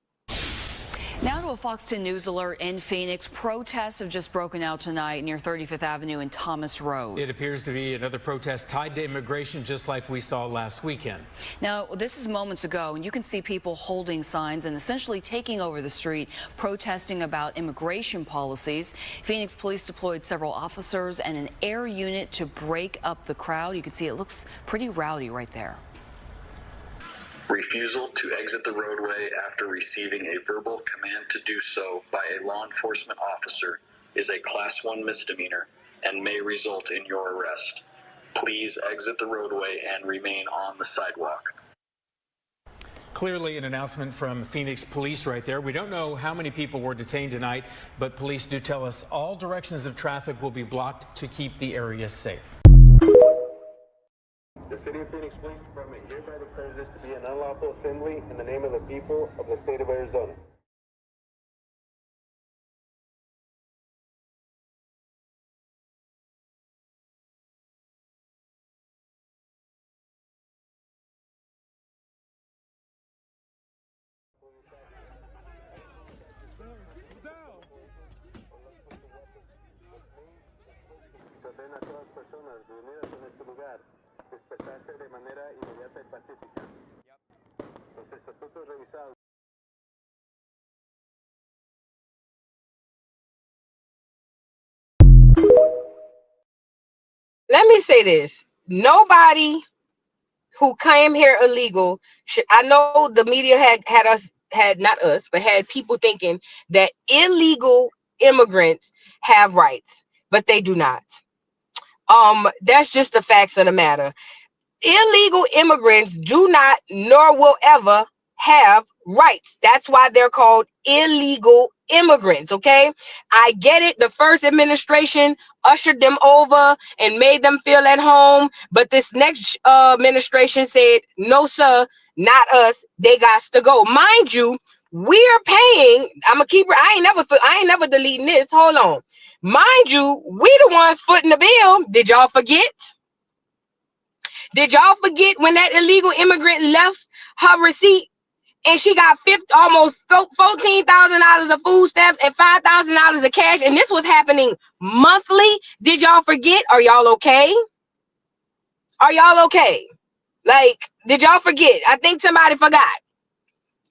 R: Now to a Fox 10 News alert in Phoenix. Protests have just broken out tonight near 35th Avenue and Thomas Road.
L: It appears to be another protest tied to immigration, just like we saw last weekend.
R: Now, this is moments ago, and you can see people holding signs and essentially taking over the street, protesting about immigration policies. Phoenix police deployed several officers and an air unit to break up the crowd. You can see it looks pretty rowdy right there.
S: Refusal to exit the roadway after receiving a verbal command to do so by a law enforcement officer is a Class 1 misdemeanor and may result in your arrest. Please exit the roadway and remain on the sidewalk.
L: Clearly an announcement from Phoenix police right there. We don't know how many people were detained tonight, but police do tell us all directions of traffic will be blocked to keep the area safe.
T: The City of Phoenix Police Department hereby declares this to be an unlawful assembly in the name of the people of the state of Arizona. Ordena a todas personas reunidas en este lugar despertarse de manera inmediata y pacífica. Los estatutos revisados.
A: Let me say this. Nobody who came here illegal should, I know the media had people thinking that illegal immigrants have rights, but they do not. That's just the facts of the matter. Illegal immigrants do not nor will ever have rights. That's why they're called illegal immigrants. Okay, I get it. The first administration ushered them over and made them feel at home, but this next administration said, no sir, not us, they got to go. Mind you, we're paying. I ain't never deleting this. Hold on. Mind you, we the ones footing the bill. Did y'all forget? Did y'all forget when that illegal immigrant left her receipt and she got almost $14,000 of food stamps and $5,000 of cash, and this was happening monthly? Did y'all forget? Are y'all okay? Are y'all okay? Like, did y'all forget? I think somebody forgot.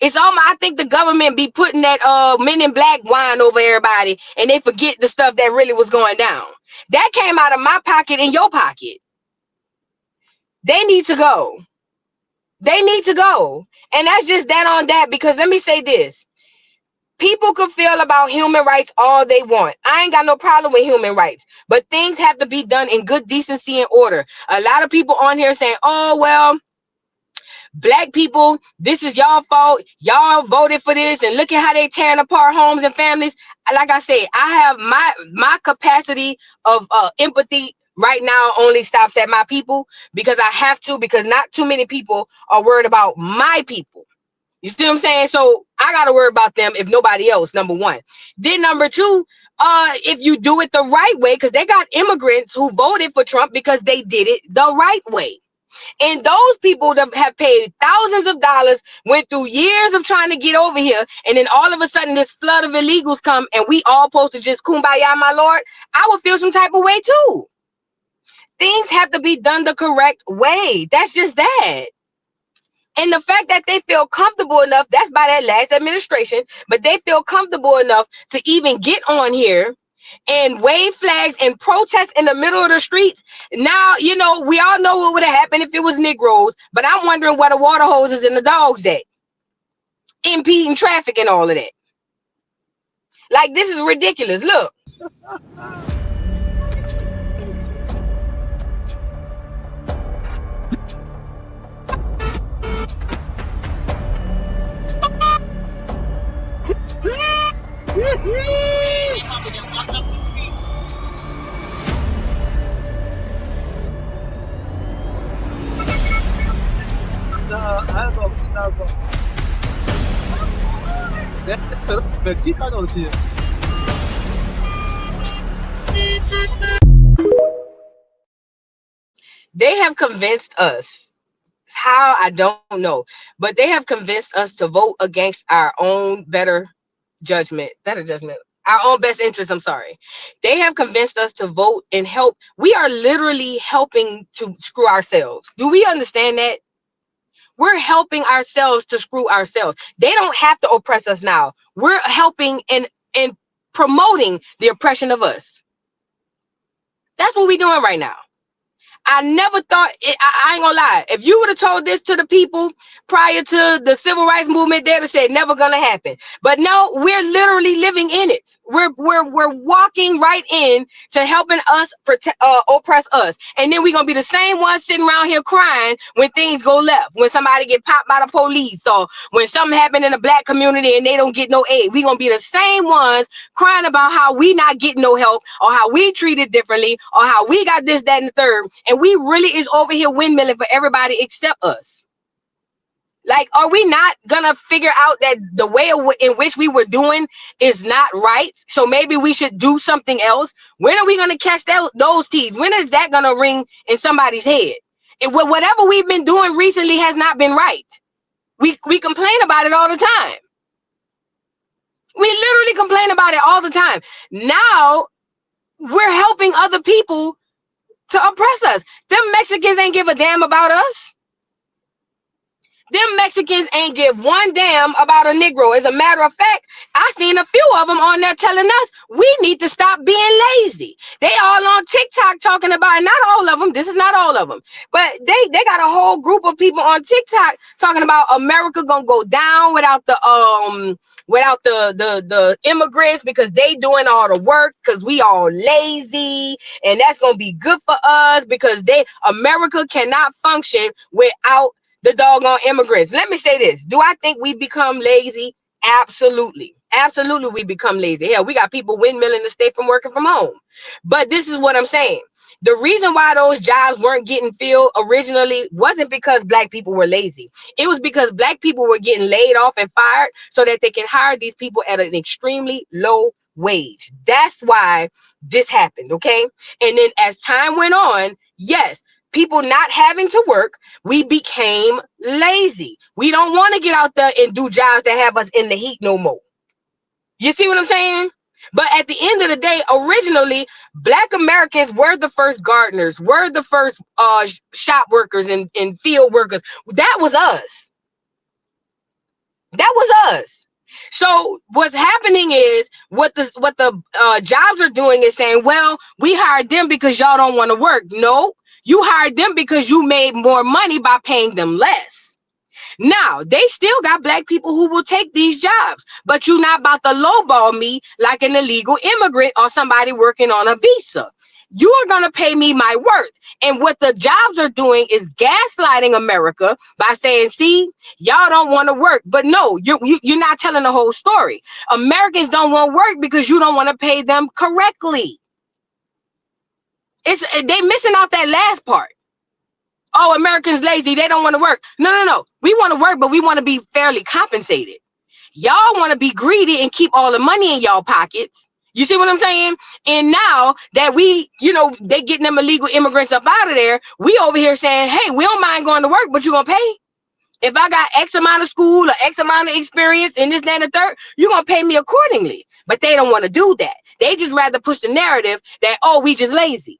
A: It's almost, I think the government be putting that Men in Black wine over everybody, and they forget the stuff that really was going down. That came out of my pocket in your pocket. They need to go. They need to go. And that's just that on that, because let me say this. People can feel about human rights all they want. I ain't got no problem with human rights, but things have to be done in good decency and order. A lot of people on here saying, oh, well, Black people, this is y'all fault. Y'all voted for this, and look at how they tearing apart homes and families. Like I said, I have my capacity of empathy right now only stops at my people, because I have to, because not too many people are worried about my people. You see what I'm saying? So I gotta worry about them if nobody else, number one. Then number two, if you do it the right way, because they got immigrants who voted for Trump because they did it the right way. And those people that have paid thousands of dollars, went through years of trying to get over here, and then all of a sudden this flood of illegals come and we all supposed to just kumbaya, my lord, I would feel some type of way too. Things have to be done the correct way. That's just that. And the fact that they feel comfortable enough, that's by that last administration, but they feel comfortable enough to even get on here and wave flags and protest in the middle of the streets. Now, you know, we all know what would have happened if it was Negroes, but I'm wondering where the water hoses and the dogs at, impeding traffic and all of that. Like, this is ridiculous. Look. They have convinced us, how I don't know, but they have convinced us to vote against our own better judgment, our own best interest. I'm sorry. They have convinced us to vote and help. We are literally helping to screw ourselves. Do we understand that? We're helping ourselves to screw ourselves. They don't have to oppress us now. We're helping and promoting the oppression of us. That's what we're doing right now. I never thought it, I ain't gonna lie. If you would have told this to the people prior to the civil rights movement, they'd have said never gonna happen. But no, we're literally living in it. We're walking right in to helping us oppress us, and then we're gonna be the same ones sitting around here crying when things go left, when somebody get popped by the police, or when something happened in the Black community and they don't get no aid. We're gonna be the same ones crying about how we not getting no help, or how we treated differently, or how we got this, that, and the third. And we really is over here windmilling for everybody except us. Like, are we not gonna figure out that the way in which we were doing is not right? So maybe we should do something else. When are we gonna catch those teeth? When is that gonna ring in somebody's head? And whatever we've been doing recently has not been right. We complain about it all the time. We literally complain about it all the time. Now we're helping other people to oppress us. Them Mexicans ain't give a damn about us. Them Mexicans ain't give one damn about a Negro. As a matter of fact, I seen a few of them on there telling us we need to stop being lazy. They all on TikTok talking about, not all of them, this is not all of them, but they got a whole group of people on TikTok talking about America gonna go down without the immigrants, because they doing all the work, because we all lazy, and that's gonna be good for us because America cannot function without the doggone immigrants. Let me say this. Do I think we become lazy? Absolutely. Absolutely, we become lazy. Hell, we got people windmilling to stay from working from home. But this is what I'm saying. The reason why those jobs weren't getting filled originally wasn't because Black people were lazy. It was because Black people were getting laid off and fired so that they can hire these people at an extremely low wage. That's why this happened, okay? And then as time went on, yes, people not having to work, we became lazy. We don't want to get out there and do jobs that have us in the heat no more. You see what I'm saying? But at the end of the day, originally, Black Americans were the first gardeners, were the first shop workers and field workers. That was us. That was us. So what's happening is what the jobs are doing is saying, well, we hired them because y'all don't want to work. No, you hired them because you made more money by paying them less. Now, they still got Black people who will take these jobs, but you're not about to lowball me like an illegal immigrant or somebody working on a visa. You are going to pay me my worth. And what the jobs are doing is gaslighting America by saying, see, y'all don't want to work. But no, you're not telling the whole story. Americans don't want work because you don't want to pay them correctly. They missing out that last part. Oh, Americans lazy. They don't want to work. No. We want to work, but we want to be fairly compensated. Y'all want to be greedy and keep all the money in y'all pockets. You see what I'm saying? And now that they getting them illegal immigrants up out of there, we over here saying, hey, we don't mind going to work, but you're going to pay. If I got X amount of school or X amount of experience in this, that, and the third, you're going to pay me accordingly. But they don't want to do that. They just rather push the narrative that, oh, we just lazy.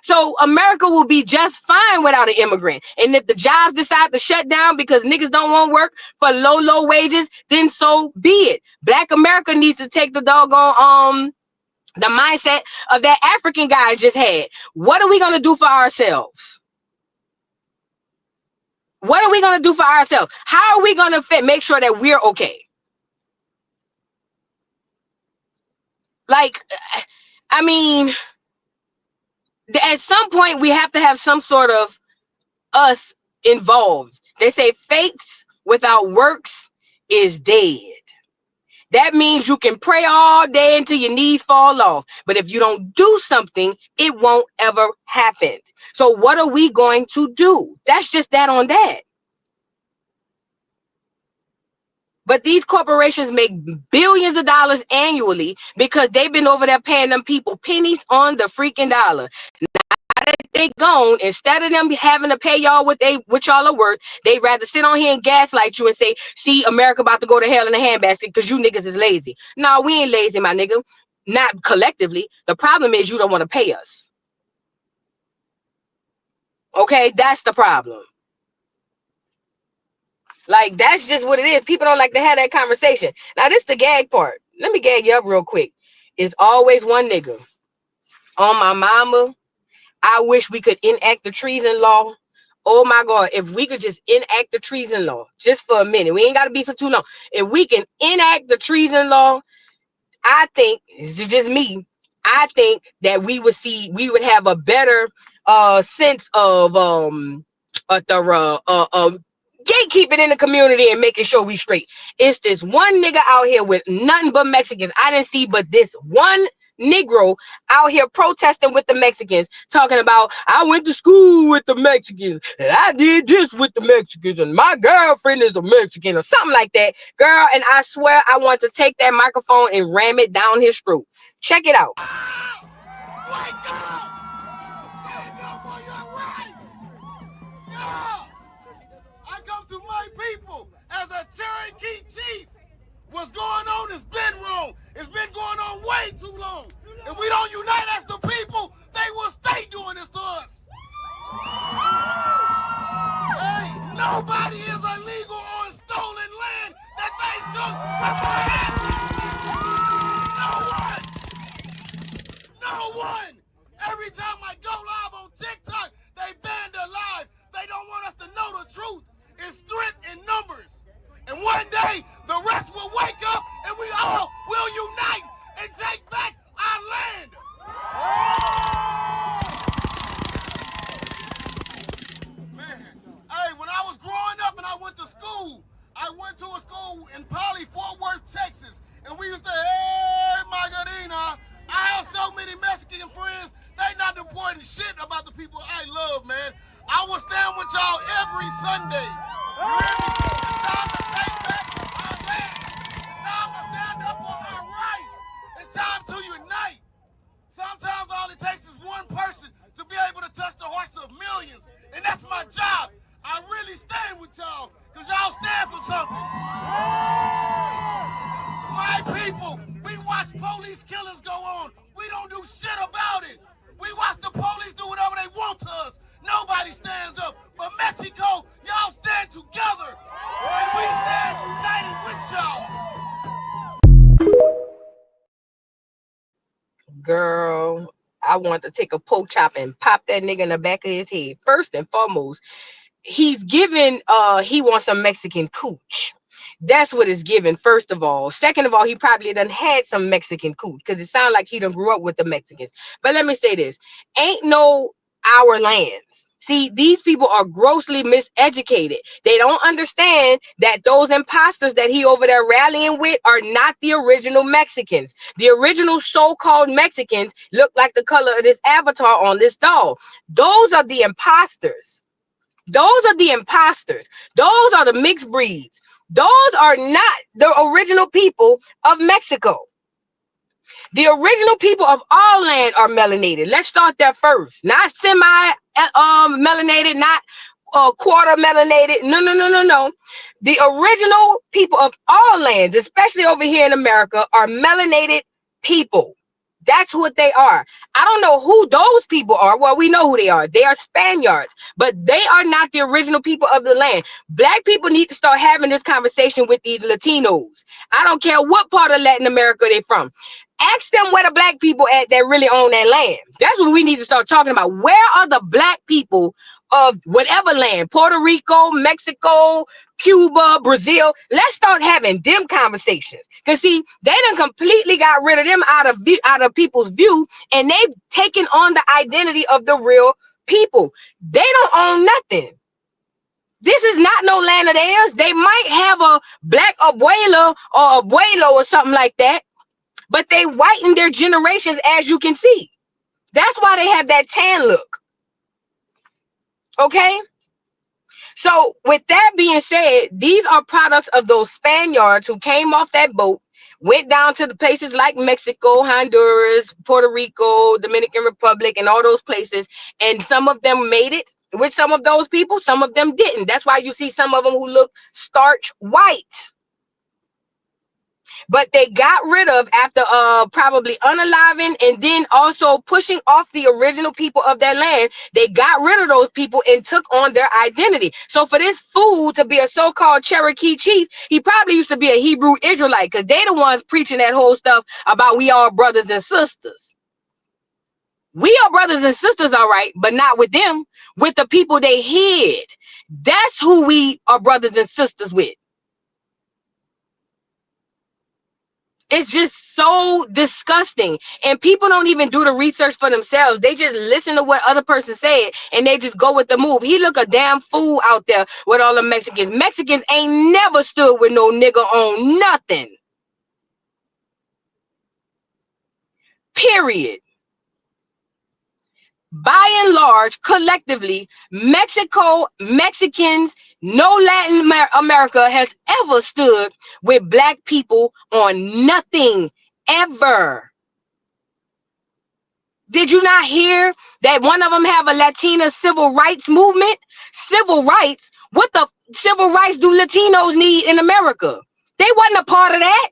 A: So America will be just fine without an immigrant. And if the jobs decide to shut down because niggas don't want work for low wages, then so be it. Black America needs to take the doggone the mindset of that African guy I just had. What are we gonna do for ourselves? What are we gonna do for ourselves? How are we gonna make sure that we're okay? Like, I mean, at some point we have to have some sort of us involved. They say faith without works is dead. That means you can pray all day until your knees fall off, but if you don't do something, it won't ever happen. So what are we going to do? That's just that on that. But these corporations make billions of dollars annually because they've been over there paying them people pennies on the freaking dollar. Now that they gone, instead of them having to pay y'all what y'all are worth, they'd rather sit on here and gaslight you and say, see, America about to go to hell in a handbasket because you niggas is lazy. No, we ain't lazy, my nigga. Not collectively. The problem is you don't want to pay us. Okay, that's the problem. Like, that's just what it is. People don't like to have that conversation. Now, this is the gag part. Let me gag you up real quick. It's always one nigga. On my mama, I wish we could enact the treason law. Oh, my God. If we could just enact the treason law just for a minute. We ain't got to be for too long. If we can enact the treason law, I think, it's just me, I think that we would have a better sense of gatekeeping in the community and making sure we straight. It's this one nigga out here with nothing but Mexicans. I didn't see but this one Negro out here protesting with the Mexicans, talking about, I went to school with the Mexicans and I did this with the Mexicans and my girlfriend is a Mexican or something like that. Girl, and I swear I want to take that microphone and ram it down his throat. Check it out.
U: Wake up! Stand up for your rights! Yeah! I come to my people as a Cherokee chief. What's going on has been wrong. It's been going on way too long. If we don't unite as the people, they will stay doing this to us. Hey, nobody is illegal on stolen land that they took from our ancestors. No one. Every time I go live on TikTok, they ban the live. They don't want us to know the truth. It's strength in numbers. And one day, the rest will wake up and we all will unite and take back our land. Man, hey, when I was growing up and I went to school, I went to a school in Poly, Fort Worth, Texas, and we used to, hey, Margarina, I have so many Mexican friends, they not reporting shit about the people I love, man. I will stand with y'all every Sunday. You hear me? It's time to take back our land. It's time to stand up for our rights. It's time people, we watch police killings go on. We don't do shit about it. We watch the police do whatever they want to us. Nobody stands up. But Mexico, y'all stand together. And we stand united with y'all.
A: Girl, I want to take a pork chop and pop that nigga in the back of his head. First and foremost, he's given he wants some Mexican cooch. That's what it's given, first of all. Second of all, he probably done had some Mexican cooch because it sounds like he done grew up with the Mexicans. But let me say this, ain't no our lands. See, these people are grossly miseducated. They don't understand that those imposters that he over there rallying with are not the original Mexicans. The original so-called Mexicans look like the color of this avatar on this doll. Those are the imposters. Those are the imposters. Those are the mixed breeds. Those are not the original people of Mexico. The original people of all land are melanated. Let's start there first. Not semi-melanated, not quarter melanated. No. The original people of all lands, especially over here in America, are melanated people. That's what they are. I don't know who those people are. Well, we know who they are. They are Spaniards, but they are not the original people of the land. Black people need to start having this conversation with these Latinos. I don't care what part of Latin America they're from. Ask them where the black people at that really own that land. That's what we need to start talking about. Where are the black people of whatever land? Puerto Rico, Mexico, Cuba, Brazil. Let's start having them conversations. Because see, they done completely got rid of them out of people's view, and they've taken on the identity of the real people. They don't own nothing. This is not no land of theirs. They might have a black abuela or abuelo or something like that, but they whiten their generations, as you can see. That's why they have that tan look. Okay? So with that being said, these are products of those Spaniards who came off that boat, went down to the places like Mexico, Honduras, Puerto Rico, Dominican Republic, and all those places. And some of them made it with some of those people. Some of them didn't. That's why you see some of them who look starch white. But they got rid of, after probably unaliving and then also pushing off the original people of that land, they got rid of those people and took on their identity. So for this fool to be a so-called Cherokee chief, he probably used to be a Hebrew Israelite, because they the ones preaching that whole stuff about we all brothers and sisters. We are brothers and sisters, all right, but not with them, with the people they hid. That's who we are brothers and sisters with. It's just so disgusting. And people don't even do the research for themselves. They just listen to what other person said and they just go with the move. He look a damn fool out there with all the Mexicans. Mexicans ain't never stood with no nigga on nothing. Period. By and large, collectively, Mexicans, no Latin America has ever stood with black people on nothing, ever. Did you not hear that one of them have a Latina civil rights movement? Civil rights? What the civil rights do Latinos need in America? They wasn't a part of that.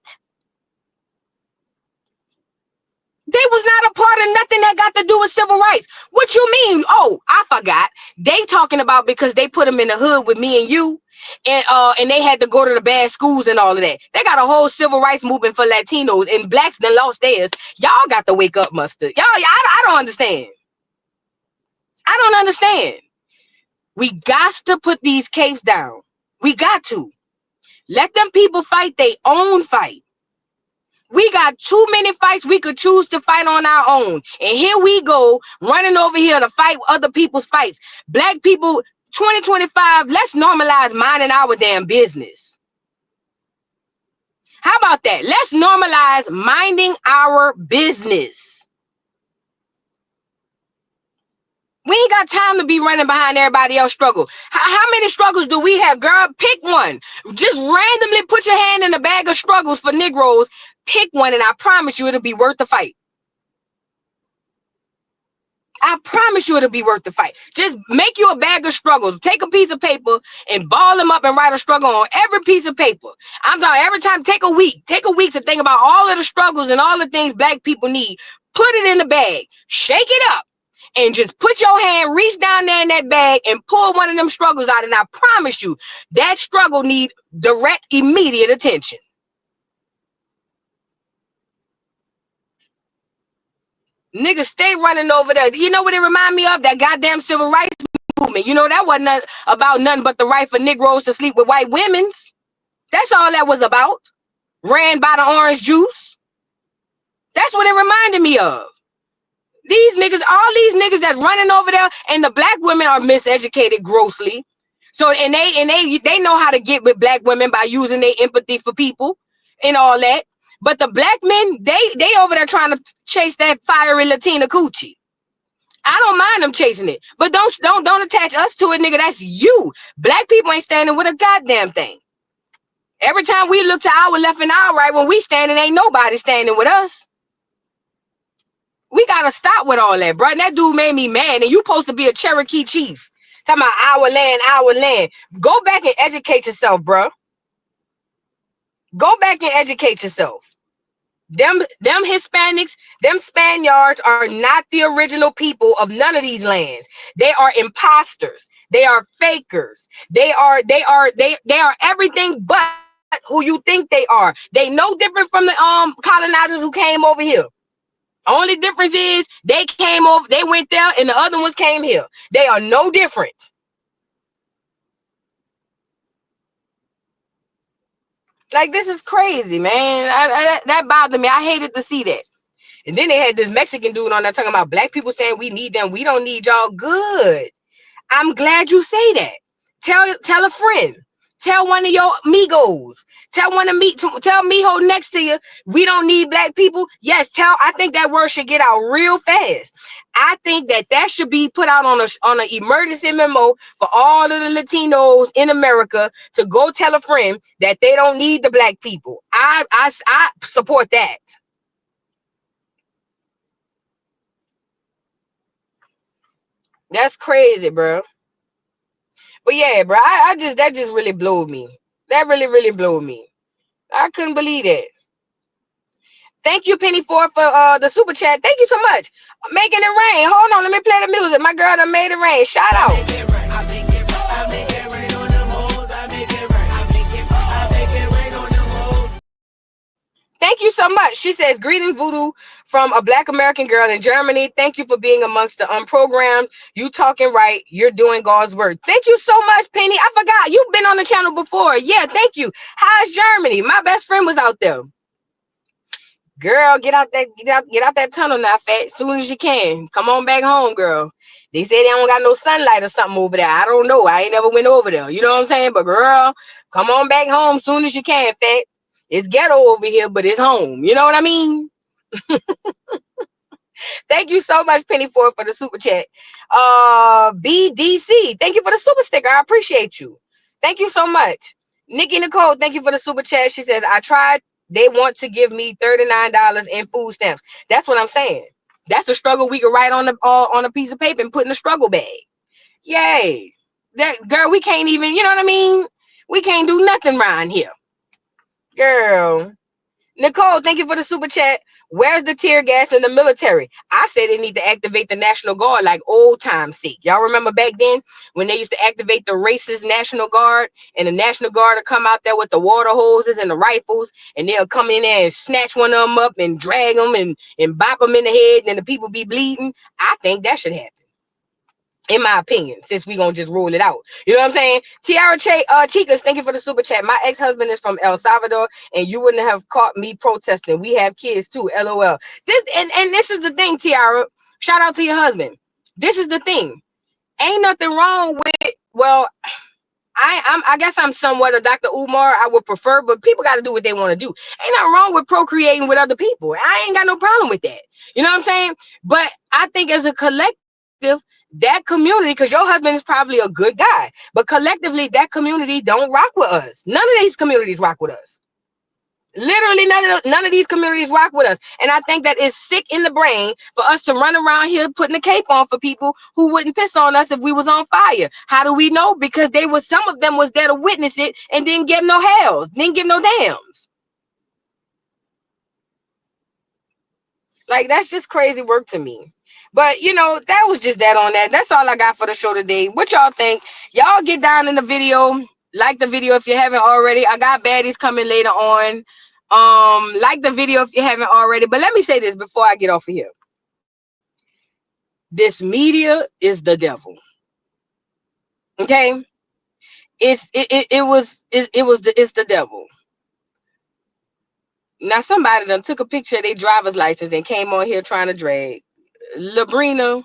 A: They was not a part of nothing that got to do with civil rights. What you mean? Oh, I forgot. They talking about because they put them in the hood with me and you, and they had to go to the bad schools and all of that. They got a whole civil rights movement for Latinos, and blacks done lost theirs. Y'all got to wake up, mustard. Y'all, I don't understand. I don't understand. We got to put these capes down. We got to. Let them people fight their own fight. We got too many fights we could choose to fight on our own. And here we go, running over here to fight other people's fights. Black people, 2025, let's normalize minding our damn business. How about that? Let's normalize minding our business. We ain't got time to be running behind everybody else's struggle. How many struggles do we have, girl? Pick one. Just randomly put your hand in a bag of struggles for Negroes. Pick one, and I promise you it'll be worth the fight. I promise you it'll be worth the fight. Just make you a bag of struggles. Take a piece of paper and ball them up and write a struggle on every piece of paper. I'm talking every time, take a week to think about all of the struggles and all the things black people need. Put it in the bag, shake it up, and just put your hand, reach down there in that bag and pull one of them struggles out. And I promise you, that struggle need direct, immediate attention. Niggas stay running over there. You know what it remind me of? That goddamn civil rights movement. You know, that wasn't about nothing but the right for Negroes to sleep with white women's. That's all that was about. Ran by the orange juice. That's what it reminded me of. These niggas, all these niggas that's running over there, and the black women are miseducated grossly. So and they know how to get with black women by using their empathy for people and all that. But the black men, they over there trying to chase that fiery Latina coochie. I don't mind them chasing it, but don't attach us to it, nigga. That's you. Black people ain't standing with a goddamn thing. Every time we look to our left and our right, when we standing, ain't nobody standing with us. We gotta stop with all that, bro. And that dude made me mad. And you supposed to be a Cherokee chief. Talking about our land, our land. Go back and educate yourself, bro. Go back and educate yourself. Them Hispanics, them Spaniards are not the original people of none of these lands. They are imposters. They are fakers. They are everything but who you think they are. They no different from the colonizers who came over here. Only difference is they came over, they went there, and the other ones came here. They are no different. Like, this is crazy, man. That bothered me. I hated to see that. And then they had this Mexican dude on there talking about black people saying we need them. We don't need y'all. Good. I'm glad you say that. Tell a friend. Tell one of your amigos. Tell Mijo next to you. We don't need black people. Yes, I think that word should get out real fast. I think that should be put out on an emergency memo for all of the Latinos in America to go tell a friend that they don't need the black people. I support that. That's crazy, bro. But yeah, bro, that just really blew me. That really blew me. I couldn't believe it. Thank you, Penny Ford, for the super chat. Thank you so much. Making it rain. Hold on, let me play the music. My girl done made it rain. Shout out. Thank you so much. She says, greetings, Voodoo, from a black American girl in Germany. Thank you for being amongst the unprogrammed. You talking right. You're doing God's work. Thank you so much, Penny. I forgot. You've been on the channel before. Yeah, thank you. How's Germany? My best friend was out there. Girl, get out that tunnel now, fat, as soon as you can. Come on back home, girl. They say they don't got no sunlight or something over there. I don't know. I ain't never went over there. You know what I'm saying? But girl, come on back home as soon as you can, fat. It's ghetto over here, but it's home. You know what I mean? Thank you so much, Penny Ford, for the super chat. BDC, thank you for the super sticker. I appreciate you. Thank you so much. Nikki Nicole, thank you for the super chat. She says, I tried. They want to give me $39 in food stamps. That's what I'm saying. That's a struggle we can write on a piece of paper and put in a struggle bag. Yay. That girl, we can't even, you know what I mean? We can't do nothing around here. Girl. Nicole, thank you for the super chat. Where's the tear gas in the military? I say they need to activate the National Guard like old time's sake. Y'all remember back then when they used to activate the racist National Guard, and the National Guard would come out there with the water hoses and the rifles, and they'll come in there and snatch one of them up and drag them and bop them in the head, and the people be bleeding. I think that should happen, in my opinion, since we gonna just roll it out. You know what I'm saying? Tiara Chicas, thank you for the super chat. My ex-husband is from El Salvador, and you wouldn't have caught me protesting. We have kids too, LOL. This is the thing, Tiara. Shout out to your husband. This is the thing. Ain't nothing wrong with, well, I guess I'm somewhat a Dr. Umar. I would prefer, but people got to do what they want to do. Ain't nothing wrong with procreating with other people. I ain't got no problem with that. You know what I'm saying? But I think as a collective, that community, because your husband is probably a good guy, but collectively that community don't rock with us. None of these communities rock with us. Literally, none of these communities rock with us. And I think that is sick in the brain for us to run around here putting a cape on for people who wouldn't piss on us if we was on fire. How do we know? Because some of them was there to witness it and didn't give no hells, didn't give no dams. Like, that's just crazy work to me. But, you know, that was just that on that. That's all I got for the show today. What y'all think? Y'all get down in the video. Like the video if you haven't already. I got baddies coming later on. Like the video if you haven't already. But let me say this before I get off of here. This media is the devil. Okay? It's the devil. Now somebody done took a picture of their driver's license and came on here trying to drag LaBrenda,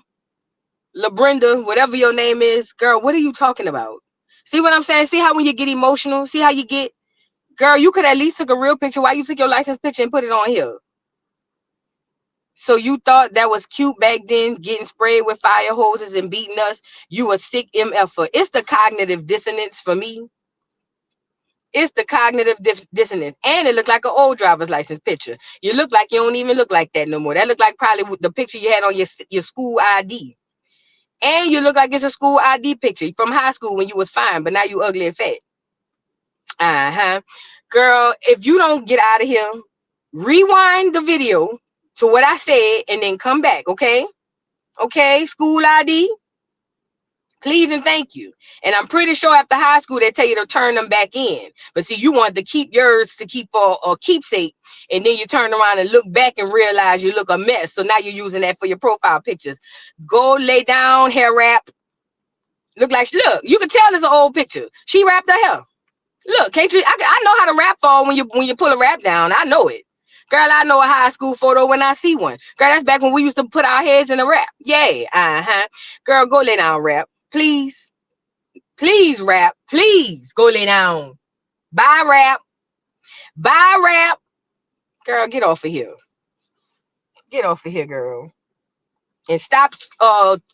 A: whatever your name is. Girl, what are you talking about? See what I'm saying? See how when you get emotional? See how you get? Girl, you could at least took a real picture. Why you took your license picture and put it on here? So you thought that was cute back then, getting sprayed with fire hoses and beating us? You a sick MFer. It's the cognitive dissonance for me. It's the cognitive dissonance. And it looked like an old driver's license picture. You look like you don't even look like that no more. That looked like probably the picture you had on your school ID. And you look like it's a school ID picture from high school when you was fine, but now you ugly and fat. Girl, if you don't get out of here, rewind the video to what I said and then come back, okay? Okay, school ID, please and thank you. And I'm pretty sure after high school, they tell you to turn them back in. But see, you wanted to keep yours to keep for a keepsake, and then you turn around and look back and realize you look a mess. So now you're using that for your profile pictures. Go lay down, hair wrap. Look, you can tell it's an old picture. She wrapped her hair. Look, can't you? I know how to rap fall when you pull a rap down. I know it. Girl, I know a high school photo when I see one. Girl, that's back when we used to put our heads in a rap. Yeah, Girl, go lay down, rap. Please. Please, rap. Please go lay down. Bye, rap. Bye, rap. Girl, get off of here. Get off of here, girl. And stop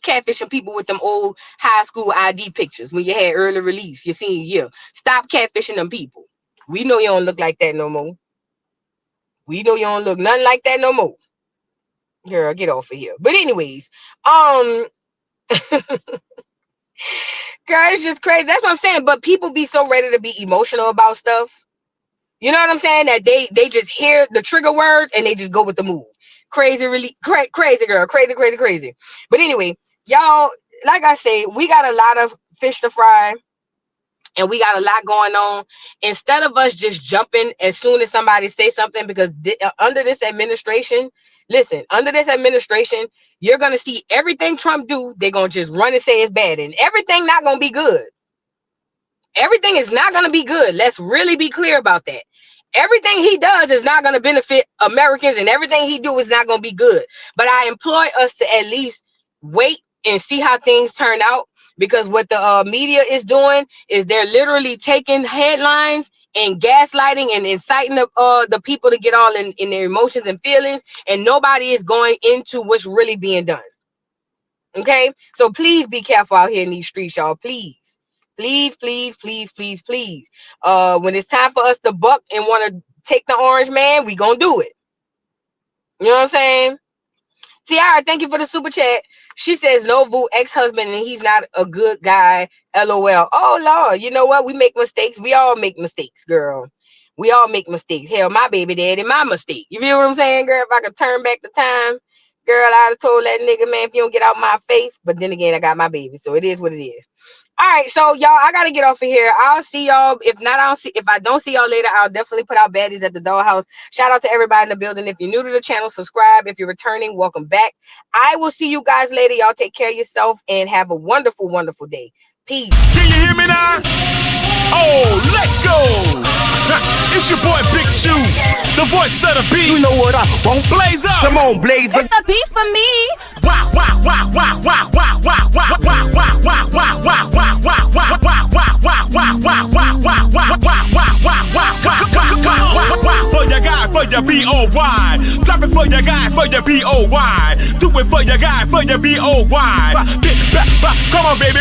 A: catfishing people with them old high school ID pictures when you had early release your senior year. Stop catfishing them people. We know you don't look like that no more. We know you don't look nothing like that no more. Girl, get off of here. But anyways, girl, it's just crazy. That's what I'm saying. But people be so ready to be emotional about stuff. You know what I'm saying? That they just hear the trigger words and they just go with the move. Crazy, really crazy girl, crazy. But anyway, y'all, like I say, we got a lot of fish to fry and we got a lot going on. Instead of us just jumping as soon as somebody say something, because under this administration, listen, under this administration, you're gonna see everything Trump do, they're gonna just run and say it's bad, and everything not gonna be good. Everything is not gonna be good. Let's really be clear about that. Everything he does is not going to benefit Americans, and everything he do is not going to be good. But I implore us to at least wait and see how things turn out, because what the media is doing is they're literally taking headlines and gaslighting and inciting the people to get all in their emotions and feelings, and nobody is going into what's really being done. Okay? So please be careful out here in these streets, y'all. Please. Please. When it's time for us to buck and want to take the orange man, we gonna do it. You know what I'm saying? Tiara, thank you for the super chat. She says Novu ex-husband and he's not a good guy. LOL. Oh Lord, you know what? We make mistakes. We all make mistakes, girl. We all make mistakes. Hell, my baby daddy, my mistake. You feel what I'm saying, girl? If I could turn back the time, girl, I'd have told that nigga, man, if you don't get out my face. But then again, I got my baby, so it is what it is. All right, so y'all, I gotta get off of here. I'll see y'all. If I don't see y'all later, I'll definitely put out baddies at the dollhouse. Shout out to everybody in the building. If you're new to the channel, subscribe. If you're returning, welcome back. I will see you guys later. Y'all take care of yourself and have a wonderful, wonderful day. Peace.
B: Can you hear me now? Oh, let's go. It's your boy Big Chew, the voice of the beat. You know what I want? Blaze up. Come on, Blaze up.
D: It's a beat for me.
B: Wow. For your guy, for your B-O-Y. Drop it for your guy, for your B-O-Y. Do it for your guy, for your B-O-Y. Come on, baby.